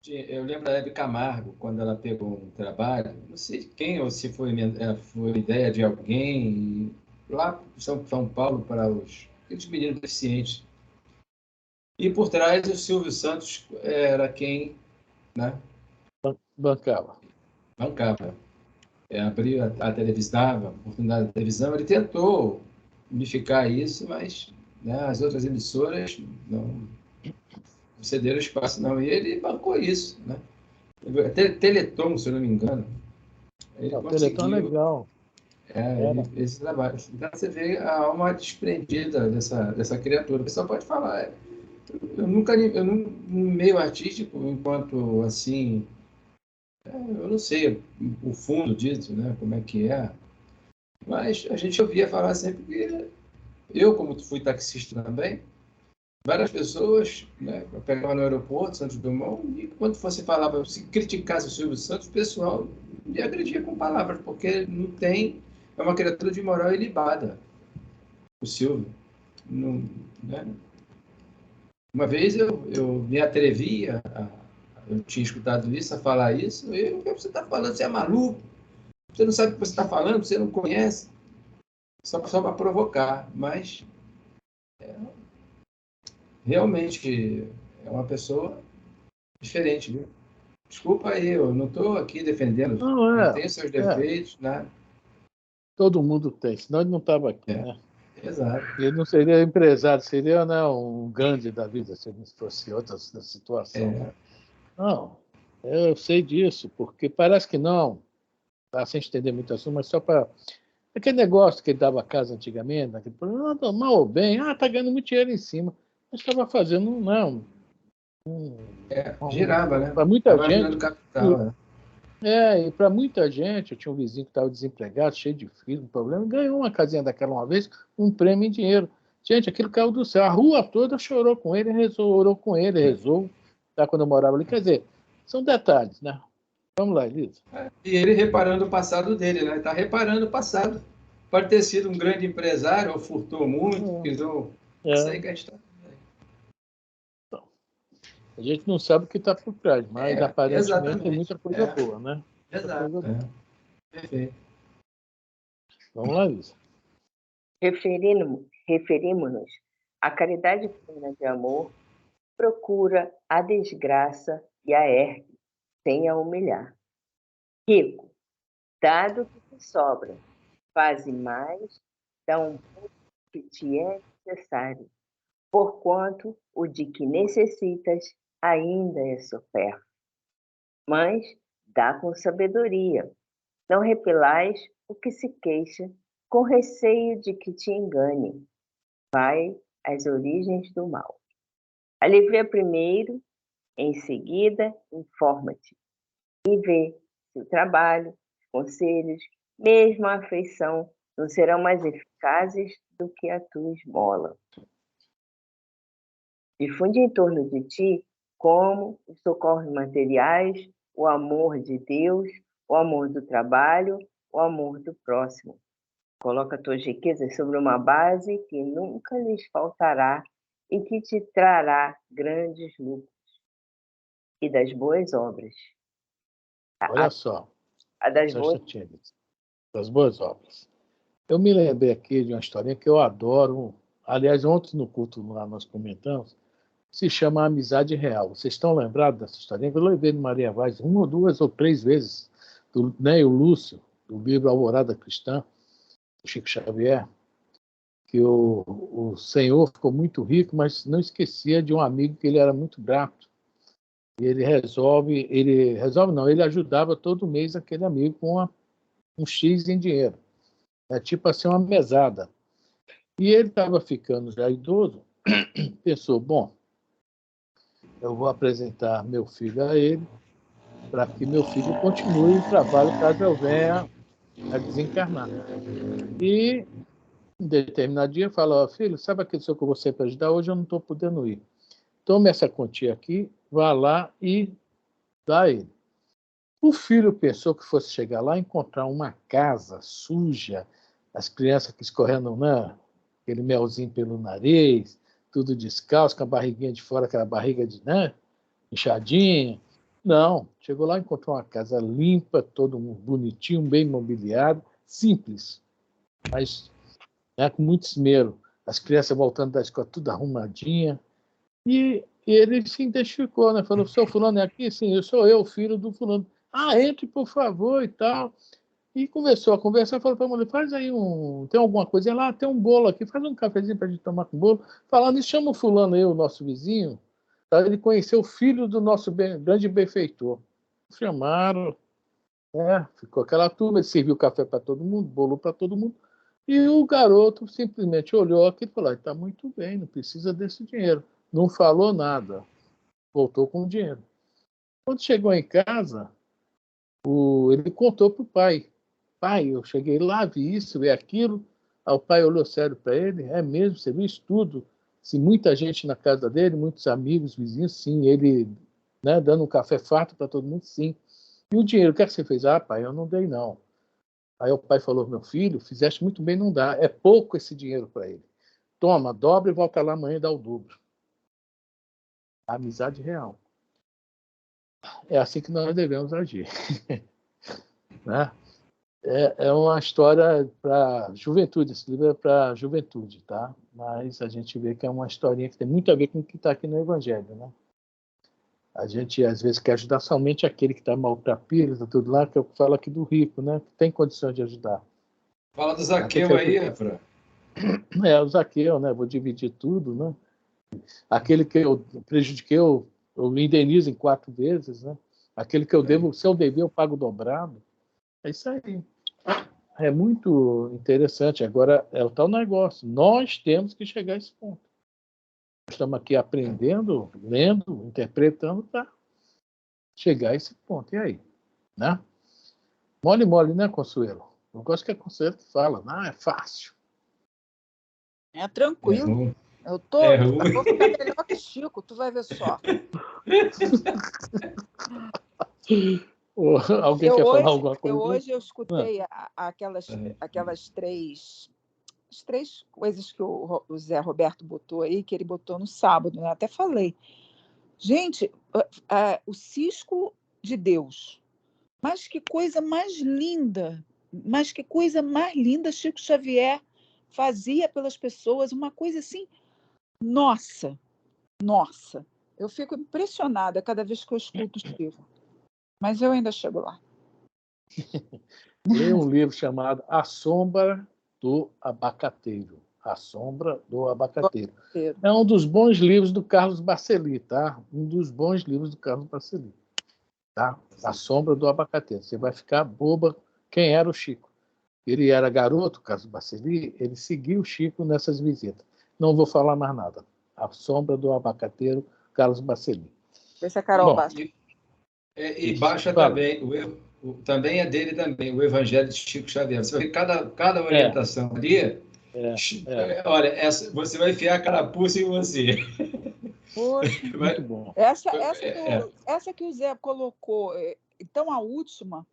Eu lembro da Hebe Camargo, quando ela pegou um trabalho, não sei quem, ou se foi ideia de alguém, lá em São Paulo, para aqueles meninos deficientes. E por trás o Silvio Santos era quem, né? Bancava. Abriu a televisão, a oportunidade da televisão, ele tentou unificar isso, mas né, as outras emissoras não cederam espaço, não. E ele bancou isso, né? Teleton, se eu não me engano. Ele conseguiu. Teleton é legal. Esse trabalho. Então você vê a alma desprendida dessa criatura. O pessoal pode falar. Eu no meio artístico, enquanto assim, eu não sei o fundo disso, né? Como é que é. Mas a gente ouvia falar sempre que eu, como fui taxista também, várias pessoas, né, eu pegava no aeroporto, Santos Dumont, e quando você falava, se criticasse o Silvio Santos, o pessoal me agredia com palavras, porque não tem, é uma criatura de moral ilibada, o Silvio. Não, né? Uma vez eu me atrevia, eu tinha escutado isso, a falar isso, o que você está falando? Você é maluco? Você não sabe o que você está falando? Você não conhece? Só para provocar, mas realmente é uma pessoa diferente, viu? Desculpa aí, eu não estou aqui defendendo, não tem seus defeitos, nada. Todo mundo tem, senão ele não estava aqui, né? Exato. Ele não seria empresário, seria um grande da vida, se fosse outra situação. Né? Não, eu sei disso, porque parece que não, tá, sem entender muito assunto, mas só para... Aquele negócio que ele dava casa antigamente, aquele problema, mal ou bem, tá ganhando muito dinheiro em cima. Mas estava fazendo, não. Girava, né? Para muita tava gente. Capital, e para muita gente, eu tinha um vizinho que estava desempregado, cheio de filhos, um problema, e ganhou uma casinha daquela uma vez, um prêmio em dinheiro. Gente, aquilo caiu do céu. A rua toda chorou com ele, rezou, tá, quando eu morava ali. Quer dizer, São detalhes, né? Vamos lá, Elisa. E ele reparando o passado dele, né? Está reparando o passado. Pode ter sido um grande empresário, ou furtou muito, pisou. Isso aí que a história. A gente não sabe o que está por trás, mas aparentemente tem muita coisa boa, né? Exato. Perfeito. Vamos lá, Elisa. Referimos-nos à caridade plena de amor, procura a desgraça e a ergue, sem a humilhar. Rico, dado que te sobra, faze mais, dá um pouco que te é necessário, porquanto o de que necessitas ainda é supérfluo. Mas dá com sabedoria, não repelais o que se queixa, com receio de que te engane. Vai às origens do mal. Alivia primeiro, em seguida, informa-te. E vê se o trabalho, os conselhos, mesmo a afeição, não serão mais eficazes do que a tua esmola. Difunde em torno de ti como os socorros materiais, o amor de Deus, o amor do trabalho, o amor do próximo. Coloca tuas riquezas sobre uma base que nunca lhes faltará e que te trará grandes lucros. E das boas obras. Olha só. A das boas obras. Eu me lembrei aqui de uma historinha que eu adoro. Aliás, ontem no culto lá nós comentamos. Se chama Amizade Real. Vocês estão lembrados dessa historinha? Eu levei no Maria Vaz 1 ou 2 ou 3 vezes. Né, o Lúcio, do livro Alvorada Cristã, do Chico Xavier, que o senhor ficou muito rico, mas não esquecia de um amigo que ele era muito grato. E ele ajudava todo mês aquele amigo com um X em dinheiro. É tipo assim, uma mesada. E ele estava ficando já idoso, pensou, bom, eu vou apresentar meu filho a ele, para que meu filho continue o trabalho caso eu venha a desencarnar. E, em determinado dia, fala, filho, sabe aquele senhor que eu vou sempre ajudar? Hoje eu não estou podendo ir. Tome essa quantia aqui, vá lá e dá a ele. O filho pensou que fosse chegar lá e encontrar uma casa suja, as crianças que escorrendo, né, aquele melzinho pelo nariz, tudo descalço, com a barriguinha de fora, aquela barriga de, né, inchadinha. Não, chegou lá e encontrou uma casa limpa, todo bonitinho, bem mobiliado, simples, mas, né, com muito esmero. As crianças voltando da escola, tudo arrumadinha. E ele se identificou, né? Falou, seu fulano é aqui? Sim, eu sou eu, filho do fulano. Ah, entre, por favor, e tal. E começou a conversar, falou para a mulher, faz aí tem alguma coisa? Ela, tem um bolo aqui, faz um cafezinho para a gente tomar com bolo. Falando isso, chama o fulano aí, o nosso vizinho, para ele conhecer o filho do nosso grande benfeitor. Chamaram, ficou aquela turma, ele serviu café para todo mundo, bolo para todo mundo. E o garoto simplesmente olhou aqui e falou, está muito bem, não precisa desse dinheiro. Não falou nada, voltou com o dinheiro. Quando chegou em casa, ele contou para o pai. Pai, eu cheguei lá, vi isso, vi aquilo. Aí o pai olhou sério para ele. É mesmo, você viu isso tudo? Se muita gente na casa dele, muitos amigos, vizinhos, sim. Ele, né, dando um café farto para todo mundo, sim. E o dinheiro, o que é que você fez? Ah, pai, eu não dei, não. Aí o pai falou, meu filho, fizeste muito bem, não dá. É pouco esse dinheiro para ele. Toma, dobra e volta lá amanhã e dá o dobro. A amizade real. É assim que nós devemos agir. Né? É uma história para juventude, esse livro é para juventude, tá? Mas a gente vê que é uma historinha que tem muito a ver com o que está aqui no Evangelho, né? A gente, às vezes, quer ajudar somente aquele que está maltrapilho, tudo lá, que eu falo aqui do rico, né? Que tem condições de ajudar. Fala do Zaqueu aí, Efra. O Zaqueu, né? Vou dividir tudo, né? Aquele que eu prejudiquei, eu indenizo em 4 vezes, né? Aquele que eu devo, se eu dever, eu pago dobrado. É isso aí. É muito interessante. Agora, é o tal negócio. Nós temos que chegar a esse ponto. Nós estamos aqui aprendendo, lendo, interpretando para chegar a esse ponto. E aí? Né? Mole, né, Consuelo? Eu gosto que é Consuelo que fala. Não, é fácil. É tranquilo. Eu vou ficar melhor que Chico, tu vai ver só. Alguém quer falar alguma coisa? Hoje eu escutei aquelas três coisas que o Zé Roberto botou aí, que ele botou no sábado, né? Até falei. Gente, o cisco de Deus. Mas que coisa mais linda! Mas que coisa mais linda Chico Xavier fazia pelas pessoas, uma coisa assim, nossa. Eu fico impressionada cada vez que eu escuto o Chico. Mas eu ainda chego lá. Leia um livro chamado A Sombra do Abacateiro. A Sombra do Abacateiro. É um dos bons livros do Carlos Barceli, tá? Um dos bons livros do Carlos Barceli. Tá? A Sombra do Abacateiro. Você vai ficar boba quem era o Chico. Ele era garoto, Carlos Barceli, ele seguiu o Chico nessas visitas. Não vou falar mais nada. A Sombra do Abacateiro, Carlos Barceli. Esse é Carol baixa. E baixa também, também é dele também, o Evangelho de Chico Xavier. Você vai ver cada orientação ali. Olha, você vai enfiar a carapuça em você. Poxa, muito bom. Essa que o Zé colocou, então a última,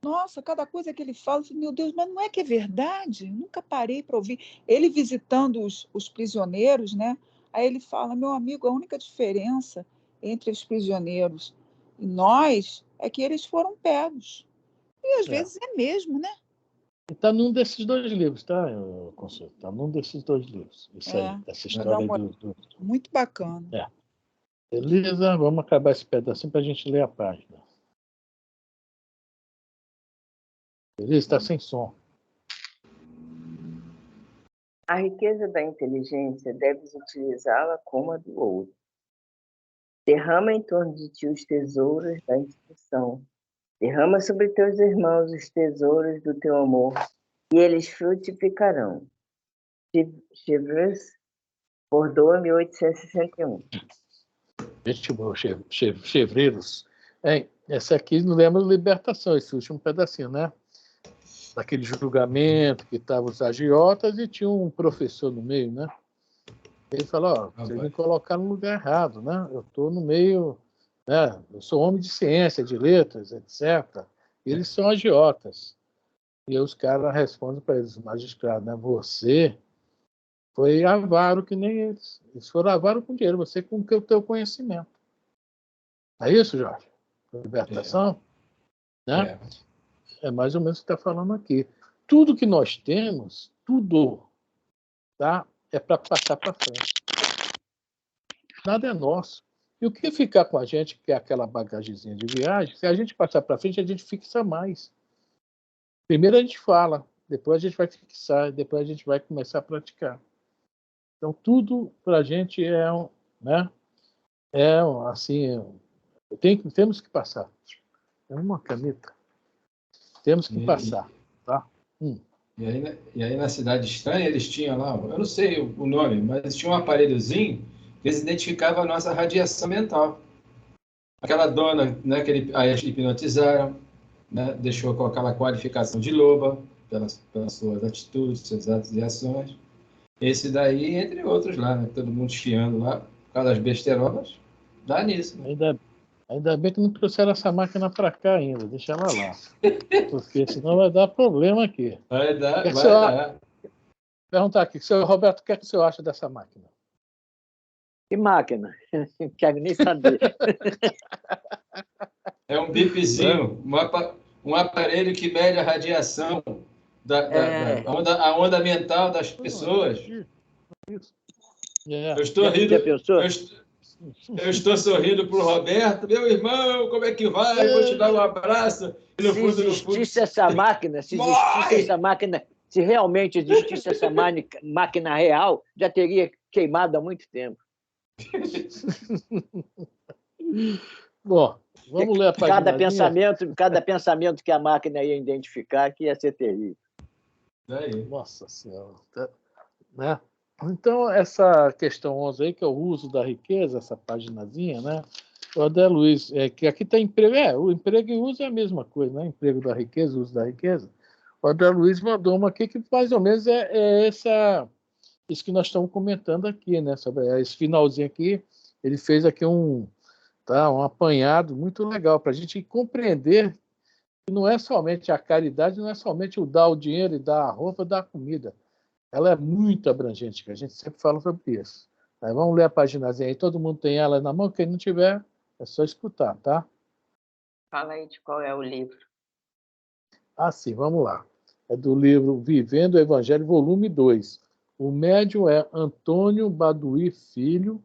nossa, cada coisa que ele fala, meu Deus, mas não é que é verdade? Nunca parei para ouvir. Ele visitando os prisioneiros, né? Aí ele fala, meu amigo, a única diferença entre os prisioneiros e nós é que eles foram pegos. E às vezes é mesmo, né? Está num desses dois livros, tá, Consuelo? Está num desses dois livros. Isso aí, essa história do... Muito bacana. Elisa, vamos acabar esse pedacinho para a gente ler a página. Elisa, está sem som. A riqueza da inteligência deves utilizá-la como a do outro. Derrama em torno de ti os tesouros da instrução. Derrama sobre teus irmãos os tesouros do teu amor, e eles frutificarão. Chevreuse, Bordeaux, 1861. Gente boa, Chevreiros. Essa aqui não lembra Libertação, esse último pedacinho, né? Daquele julgamento que estavam os agiotas e tinha um professor no meio, né? Ele falou, vocês me colocaram no lugar errado, né? Eu estou no meio, né? Eu sou homem de ciência, de letras, etc. E eles são agiotas. E aí os caras respondem para eles, magistrado, né? Você foi avaro que nem eles. Eles foram avaro com dinheiro, você com o teu conhecimento. É isso, Jorge? Libertação? Né? É mais ou menos o que está falando aqui. Tudo que nós temos, tudo, tá? É para passar para frente. Nada é nosso. E o que ficar com a gente, que é aquela bagagezinha de viagem, se a gente passar para frente, a gente fixa mais. Primeiro a gente fala, depois a gente vai fixar, depois a gente vai começar a praticar. Então, tudo para a gente né? Assim, temos que passar. É uma caneta. Temos que passar, tá? E aí na Cidade Estranha eles tinham lá, eu não sei o nome, mas tinha um aparelhozinho que eles identificavam a nossa radiação mental. Aquela dona, né, que eles hipnotizaram, né, deixou com aquela qualificação de loba pelas suas atitudes, seus atos e ações. Esse daí, entre outros lá, né, todo mundo chiando lá, por causa das besteirolas, dá nisso. Né? Ainda bem que não trouxeram essa máquina para cá ainda, deixa ela lá. Porque senão vai dar problema aqui. Vai dar. Perguntar aqui, senhor Roberto, o que é que o senhor acha dessa máquina? Que máquina? Não quero nem saber. É um bipzinho, um aparelho que mede a radiação, a onda mental das pessoas. Isso. Eu estou rindo. Eu estou sorrindo para o Roberto. Meu irmão, como é que vai? Vou te dar um abraço. Se existisse essa máquina, se realmente existisse essa máquina real, já teria queimado há muito tempo. Bom, vamos ler a página. Cada pensamento que a máquina ia identificar que ia ser terrível. Nossa Senhora. Né? Então, essa questão 11 aí, que é o uso da riqueza, essa paginazinha, né? O Adé Luiz, que aqui está emprego. O emprego e uso é a mesma coisa, né? Emprego da riqueza, uso da riqueza. O Adé Luiz mandou uma aqui que mais ou menos isso que nós estamos comentando aqui, né? Sobre esse finalzinho aqui, ele fez aqui tá? Um apanhado muito legal para a gente compreender que não é somente a caridade, não é somente o dar o dinheiro e dar a roupa, dar a comida. Ela é muito abrangente, que a gente sempre fala sobre isso. Aí vamos ler a paginazinha aí, todo mundo tem ela na mão, quem não tiver, é só escutar, tá? Fala aí de qual é o livro. Sim, vamos lá. É do livro Vivendo o Evangelho, volume 2. O médium é Antônio Baduí Filho,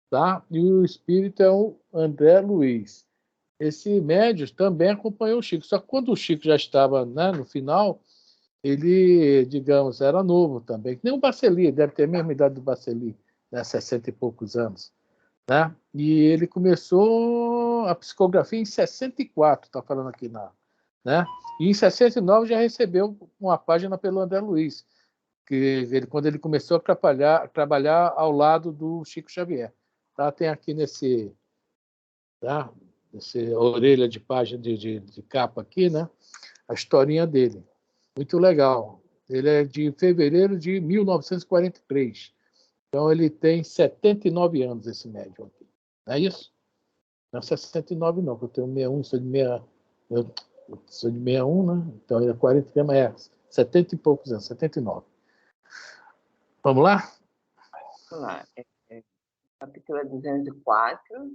tá? E o espírito é o André Luiz. Esse médium também acompanhou o Chico, só que quando o Chico já estava, né, no final, ele, digamos, era novo também, que nem o Baceli, deve ter a mesma idade do Baceli, né, 60 e poucos anos. Né? E ele começou a psicografia em 64, está falando aqui né? E em 69 já recebeu uma página pelo André Luiz, quando ele começou a trabalhar ao lado do Chico Xavier. Tá? Tem aqui tá? Nesse orelha de página de capa aqui, né? A historinha dele. Muito legal. Ele é de fevereiro de 1943. Então ele tem 79 anos, esse médium aqui. Não é isso? Não é 69 não, porque eu tenho 61, eu sou de 61, né? Então ele é 40, mas 70 e poucos anos, 79. Vamos lá? Vamos lá. Capítulo 204,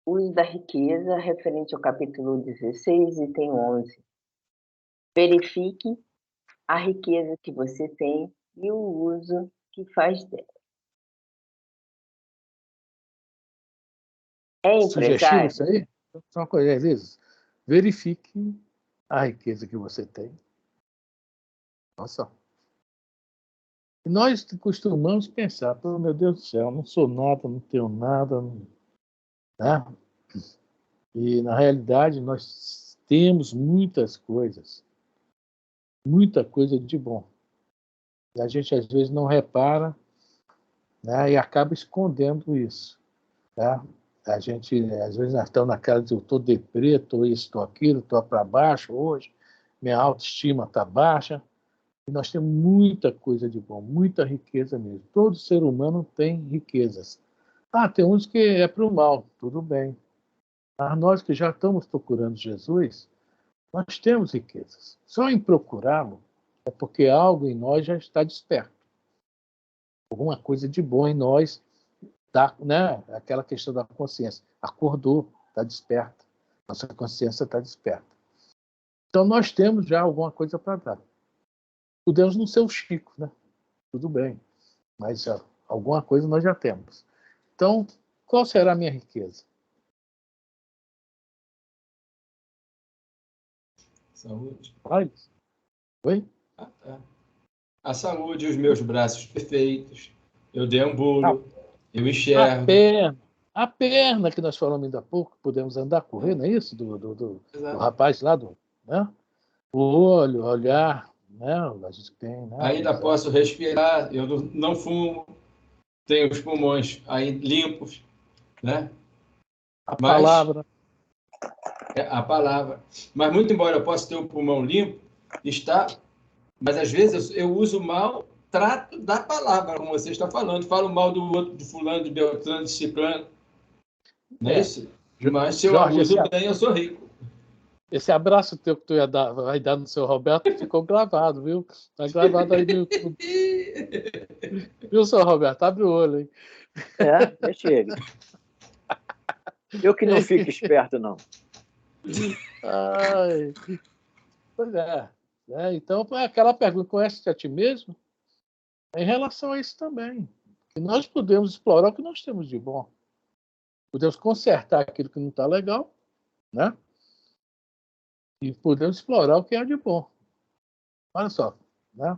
uso da riqueza, referente ao capítulo 16, item 11. Verifique a riqueza que você tem e o uso que faz dela. É sugestivo empresário? isso aí? Só uma coisa, Elisa. Verifique a riqueza que você tem. Nossa. E nós costumamos pensar, oh, meu Deus do céu, não sou nada, não tenho nada, né? E, na realidade, nós temos muitas coisas, muita coisa de bom. E a gente, às vezes, não repara, né? E acaba escondendo isso. Tá? A gente, às vezes, nós estamos naquela de eu estou deprê, estou isso, estou aquilo, estou para baixo hoje, minha autoestima está baixa. E nós temos muita coisa de bom, muita riqueza mesmo. Todo ser humano tem riquezas. Tem uns que é para o mal, tudo bem. Mas nós que já estamos procurando Jesus, nós temos riquezas. Só em procurá-lo é porque algo em nós já está desperto. Alguma coisa de bom em nós, tá, né? Aquela questão da consciência. Acordou, está desperta. Nossa consciência está desperta. Então nós temos já alguma coisa para dar. Podemos não ser o Chico, né? Tudo bem. Mas alguma coisa nós já temos. Então, qual será a minha riqueza? Saúde. Oi? Tá. A saúde, os meus braços perfeitos. Eu deambulo, eu enxergo. A perna que nós falamos ainda há pouco, podemos andar, correr, não é isso? Do rapaz lá, né? O olho, o olhar, né? A gente tem, né? Ainda posso respirar, eu não fumo, tenho os pulmões aí limpos, né? Palavra. A palavra. Mas, muito embora eu possa ter o pulmão limpo, mas às vezes eu uso mal, trato da palavra, como você está falando, falo mal do outro, de fulano, de Beltrano, de Ciclano. Não é isso? Mas se eu uso bem, eu sou rico. Esse abraço teu que tu vai dar no seu Roberto ficou gravado, viu? Está gravado aí no YouTube. Viu, seu Roberto? Abre o olho aí. Deixa ele. Eu que não fico esperto, não. Pois é. Então, aquela pergunta, conhece a ti mesmo? Em relação a isso também. E nós podemos explorar o que nós temos de bom. Podemos consertar aquilo que não está legal, né? E podemos explorar o que há de bom. Olha só, né?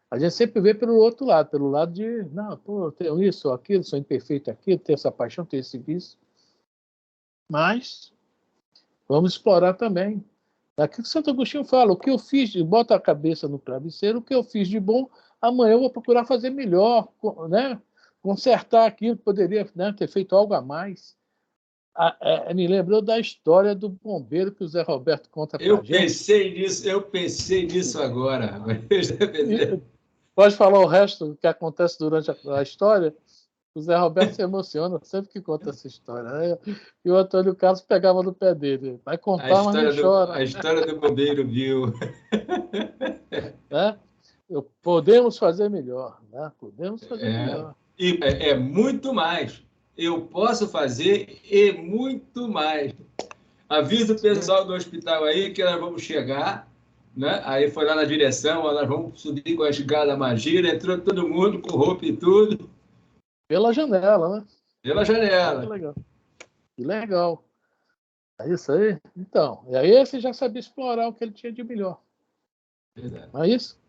A gente sempre vê pelo outro lado, pelo lado de, não, pô, eu tenho isso ou aquilo, sou imperfeito aqui, tenho essa paixão, tenho esse vício. Mas vamos explorar também. Aquilo que Santo Agostinho fala, o que eu fiz, bota a cabeça no travesseiro, o que eu fiz de bom, amanhã eu vou procurar fazer melhor, né? Consertar aquilo que poderia, né, ter feito algo a mais. Me lembrou da história do bombeiro que o Zé Roberto conta para a gente. Eu pensei nisso agora. Pode falar o resto do que acontece durante a história? O Zé Roberto se emociona sempre que conta essa história, né? E o Antônio Carlos pegava no pé dele. Vai contar, mas não chora. A história do bombeiro viu. Né? Podemos fazer melhor, né? Podemos fazer melhor. E é muito mais. Eu posso fazer e muito mais. Avisa o pessoal do hospital aí que nós vamos chegar, né? Aí foi lá na direção, nós vamos subir com a escada magia, entrou todo mundo com roupa e tudo. Pela janela, né? Pela janela. Que legal. Que legal. É isso aí? Então, e aí você já sabia explorar o que ele tinha de melhor. Verdade. Não é isso?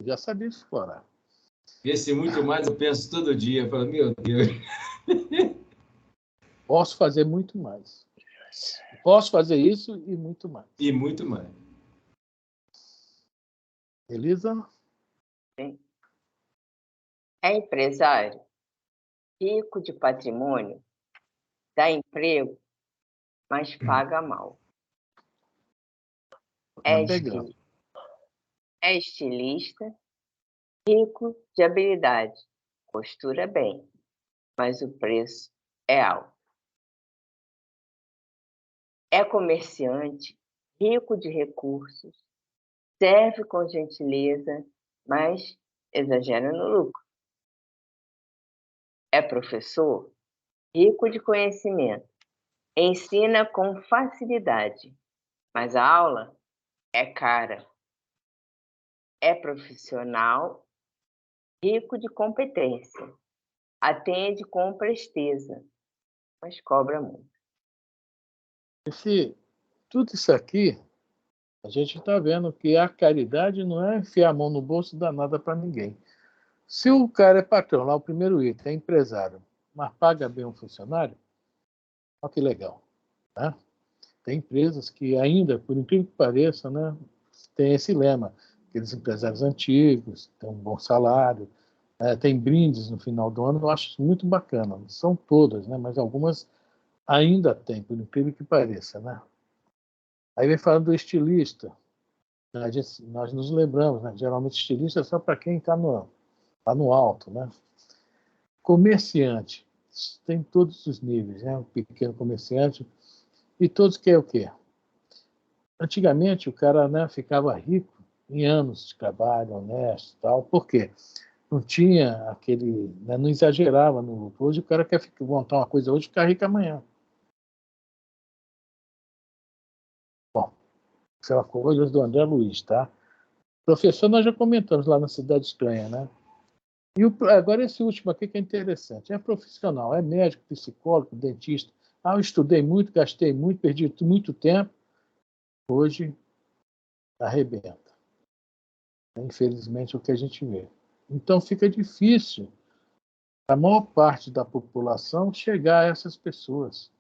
Já sabia explorar. Esse muito mais eu penso todo dia. Eu falo, meu Deus. Posso fazer muito mais. Posso fazer isso e muito mais. E muito mais. Elisa? Sim. É empresário, rico de patrimônio, dá emprego, mas paga mal. É estilista, rico de habilidade, costura bem, mas o preço é alto. É comerciante, rico de recursos, serve com gentileza, mas exagera no lucro. É professor, rico de conhecimento, ensina com facilidade, mas a aula é cara. É profissional, rico de competência, atende com presteza, mas cobra muito. Tudo isso aqui, a gente está vendo que a caridade não é enfiar a mão no bolso e dar nada para ninguém. Se o cara é patrão, lá o primeiro item, é empresário, mas paga bem um funcionário, olha que legal. Né? Tem empresas que ainda, por incrível que pareça, né, tem esse lema. Aqueles empresários antigos, têm um bom salário, tem brindes no final do ano, eu acho isso muito bacana. Não são todas, né, mas algumas ainda tem, por incrível que pareça. Né? Aí vem falando do estilista. Nós nos lembramos, né? Geralmente estilista é só para quem está no alto. Né? Comerciante, tem todos os níveis, né? O pequeno comerciante, e todos querem o quê? Antigamente o cara, né, ficava rico em anos de trabalho, honesto e tal. Por quê? Não tinha aquele... Né, não exagerava no lucro. Hoje o cara quer montar uma coisa hoje e ficar rico amanhã. Bom, isso é uma coisa do André Luiz, tá? Professor, nós já comentamos lá na Cidade Estranha, né? E agora esse último aqui que é interessante. É profissional, é médico, psicólogo, dentista. Eu estudei muito, gastei muito, perdi muito tempo. Hoje arrebenta. Infelizmente, é o que a gente vê. Então, fica difícil a maior parte da população chegar a essas pessoas.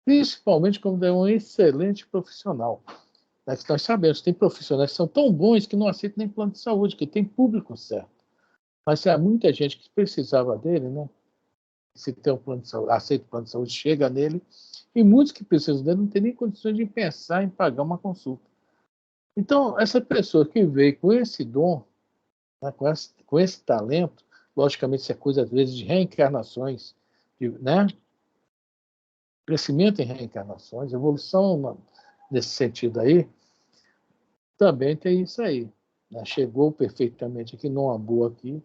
Principalmente quando é um excelente profissional. Nós sabemos, tem profissionais que são tão bons que não aceitam nem plano de saúde, que tem público certo. Mas há muita gente que precisava dele, né? Se tem um plano de saúde, aceita o plano de saúde, chega nele, e muitos que precisam dele não têm nem condições de pensar em pagar uma consulta. Então, essa pessoa que veio com esse dom, né, com esse talento, logicamente isso é coisa, às vezes, de reencarnações, né? Crescimento em reencarnações, evolução nesse sentido aí, também tem isso aí. Né? Chegou perfeitamente aqui, numa boa aqui.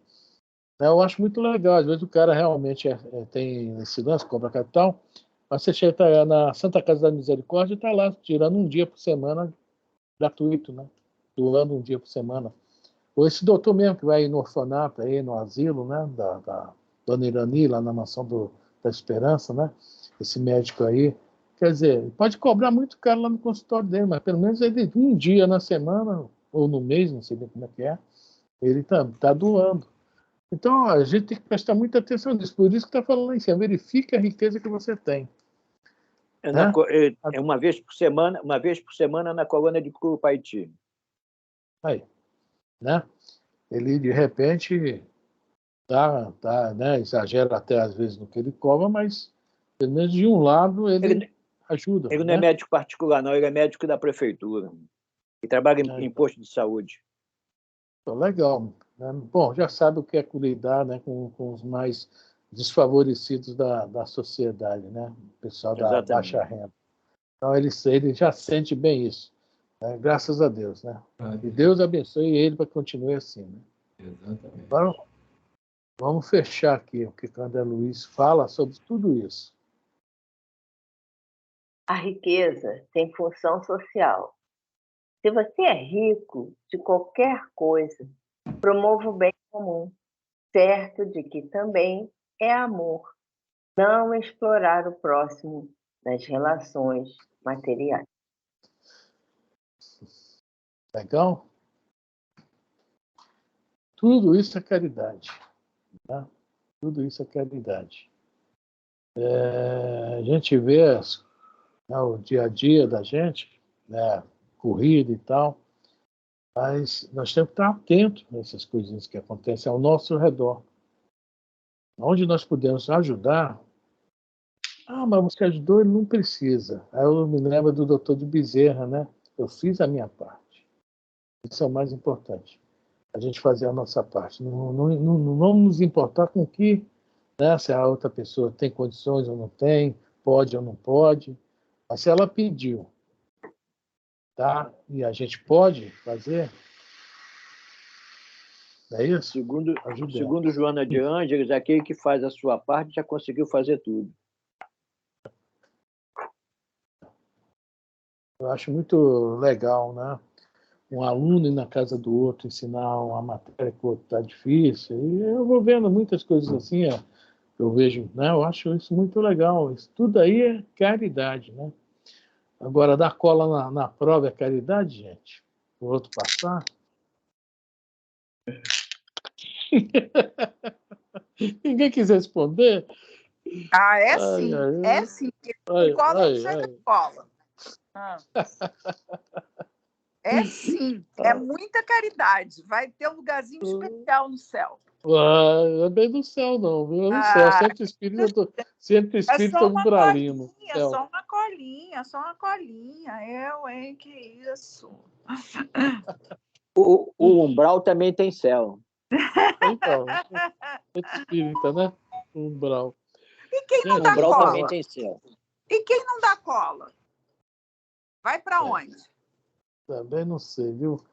Eu acho muito legal, às vezes o cara realmente tem esse lance, compra capital, mas você chega na Santa Casa da Misericórdia e está lá, tirando um dia por semana, gratuito, né? Doando um dia por semana. Ou esse doutor mesmo que vai no orfanato, aí, no asilo, né? Da Dona Irani, lá na Mansão da Esperança, né? Esse médico aí. Quer dizer, pode cobrar muito caro lá no consultório dele, mas pelo menos ele, um dia na semana, ou no mês, não sei bem como é que é, ele está doando. Então, a gente tem que prestar muita atenção nisso. Por isso que está falando lá em cima. Verifique a riqueza que você tem. É uma vez por semana na colônia de Curupaiti. Aí, né? Ele, de repente, né, exagera até às vezes no que ele cobra, mas, pelo menos de um lado, ele ajuda. Ele não é médico particular, não. Ele é médico da prefeitura. E trabalha em posto de saúde. Legal. Né? Bom, já sabe o que é lidar, né, com os mais desfavorecidos da sociedade, né? O pessoal da baixa renda. Então, ele já sente bem isso, né? Graças a Deus, né? E Deus abençoe ele para que continue assim, né? Exatamente. Agora, vamos fechar aqui o que André Luiz fala sobre tudo isso. A riqueza tem função social. Se você é rico de qualquer coisa, promova o bem comum, certo de que também é amor, não explorar o próximo nas relações materiais. Legal? Tudo isso é caridade. Tá? Tudo isso é caridade. A gente vê o dia a dia da gente, né? Corrida e tal, mas nós temos que estar atentos nessas coisinhas que acontecem ao nosso redor. Onde nós podemos ajudar. Mas você ajudou, ele não precisa. Aí eu me lembro do doutor de Bezerra, né? Eu fiz a minha parte. Isso é o mais importante. A gente fazer a nossa parte. Não vamos nos importar com o que, né? Se a outra pessoa tem condições ou não tem, pode ou não pode. Mas se ela pediu, tá? E a gente pode fazer, é isso? Segundo Joana de Ângeles, aquele que faz a sua parte já conseguiu fazer tudo. Eu acho muito legal, né? Um aluno ir na casa do outro, ensinar uma matéria que o outro está difícil. E eu vou vendo muitas coisas assim, eu vejo, né? Eu acho isso muito legal. Isso tudo aí é caridade, né? Agora, dar cola na prova é caridade, gente? O outro passar? Ninguém quis responder? É sim, é sim. Com cola não chega cola. É sim, é muita caridade. Vai ter um lugarzinho especial no céu. É bem no céu, não, viu? No céu, sempre espírito umbralino. É só uma colinha, só uma colinha. Eu, hein? Que isso. O umbral também tem céu. Então, sempre espírita, né? Umbral. E quem não dá umbral cola? Também tem céu. E quem não dá cola? Vai para onde? Também não sei, viu?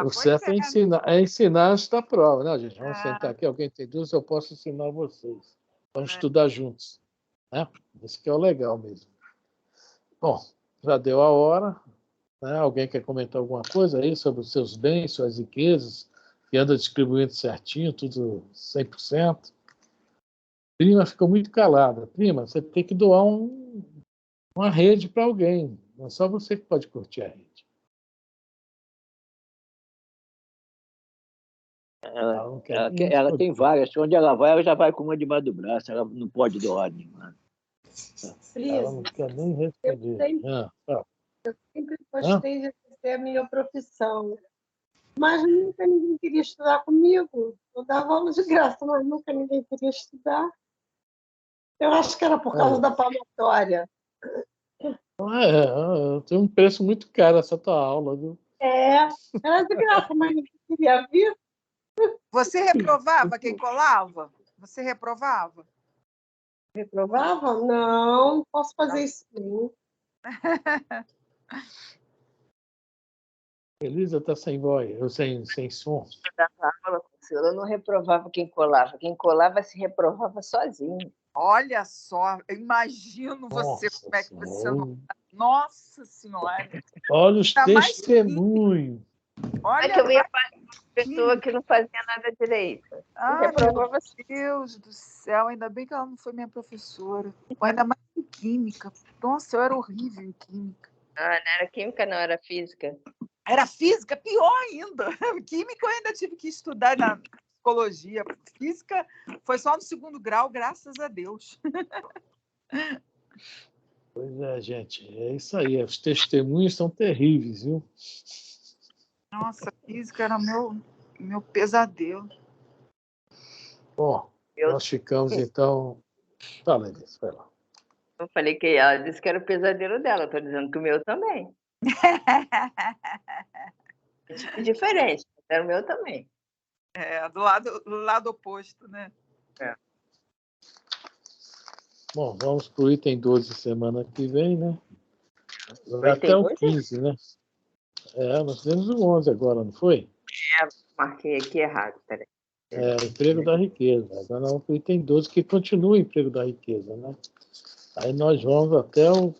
O certo é ensinar antes da prova, né, gente? Vamos sentar aqui, alguém tem dúvidas, eu posso ensinar vocês. Vamos estudar juntos. Né? Isso que é o legal mesmo. Bom, já deu a hora. Né? Alguém quer comentar alguma coisa aí sobre os seus bens, suas riquezas, que anda distribuindo certinho, tudo 100%? Prima ficou muito calada. Prima, você tem que doar uma rede para alguém. Não é só você que pode curtir a rede. Ela tem várias. Onde ela vai, ela já vai com uma debaixo do braço. Ela não pode doar nenhuma. Ela não quer nem responder. Eu sempre gostei de exercer a minha profissão. Mas nunca ninguém queria estudar comigo. Eu dava aula de graça, mas nunca ninguém queria estudar. Eu acho que era por causa da palmatória. Tem um preço muito caro essa tua aula, viu? Era de graça, mas ninguém queria vir. Você reprovava quem colava? Você reprovava? Reprovava? Não posso fazer isso. Não. Elisa está sem voz, sem som. Eu não reprovava quem colava. Quem colava se reprovava sozinho. Olha só, eu imagino você como é que você não... Nossa Senhora! Olha os testemunhos. Olha que eu ia para uma pessoa que não fazia nada direito. Meu Deus do céu, ainda bem que ela não foi minha professora. Ainda mais em química. Nossa, eu era horrível em química. Não era química, não, era física. Era física? Pior ainda. Química eu ainda tive que estudar na psicologia. Física foi só no 2º grau, graças a Deus. Pois é, gente. É isso aí. Os testemunhos são terríveis, viu? Nossa, física era meu pesadelo. Bom, nós ficamos, então... Fala, Elisa, vai lá. Eu falei que ela disse que era o pesadelo dela. Estou dizendo que o meu também. É diferente, era o meu também. Do lado oposto, né? Bom, vamos para o item 12 semana que vem, né? Até o 15, né? Nós temos o 11 agora, não foi? Marquei aqui errado, peraí. Emprego da riqueza. Agora vamos para o item 12, que continua o emprego da riqueza, né? Aí nós vamos até o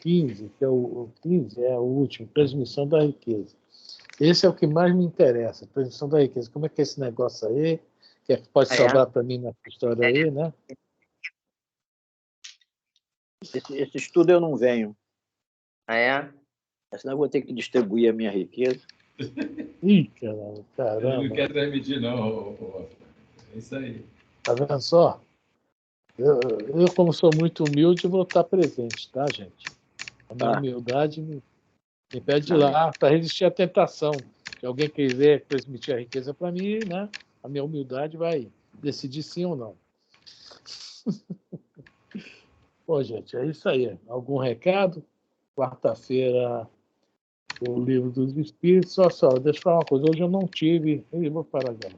15, que o 15 é o último, transmissão da riqueza. Esse é o que mais me interessa, transmissão da riqueza. Como é que é esse negócio aí? Que pode sobrar para mim nessa história aí, né? Esse estudo eu não venho. Senão eu vou ter que distribuir a minha riqueza. Ih, caramba. Ele não quer transmitir, não. É isso aí. Tá vendo só? Eu, como sou muito humilde, vou estar presente, tá, gente? A minha humildade me impede lá para resistir à tentação. Se alguém quiser transmitir a riqueza para mim, né? A minha humildade vai decidir sim ou não. Bom, gente, é isso aí. Algum recado? Quarta-feira, o Livro dos Espíritos. Só, deixa eu falar uma coisa. Hoje eu não tive... Eu vou parar agora.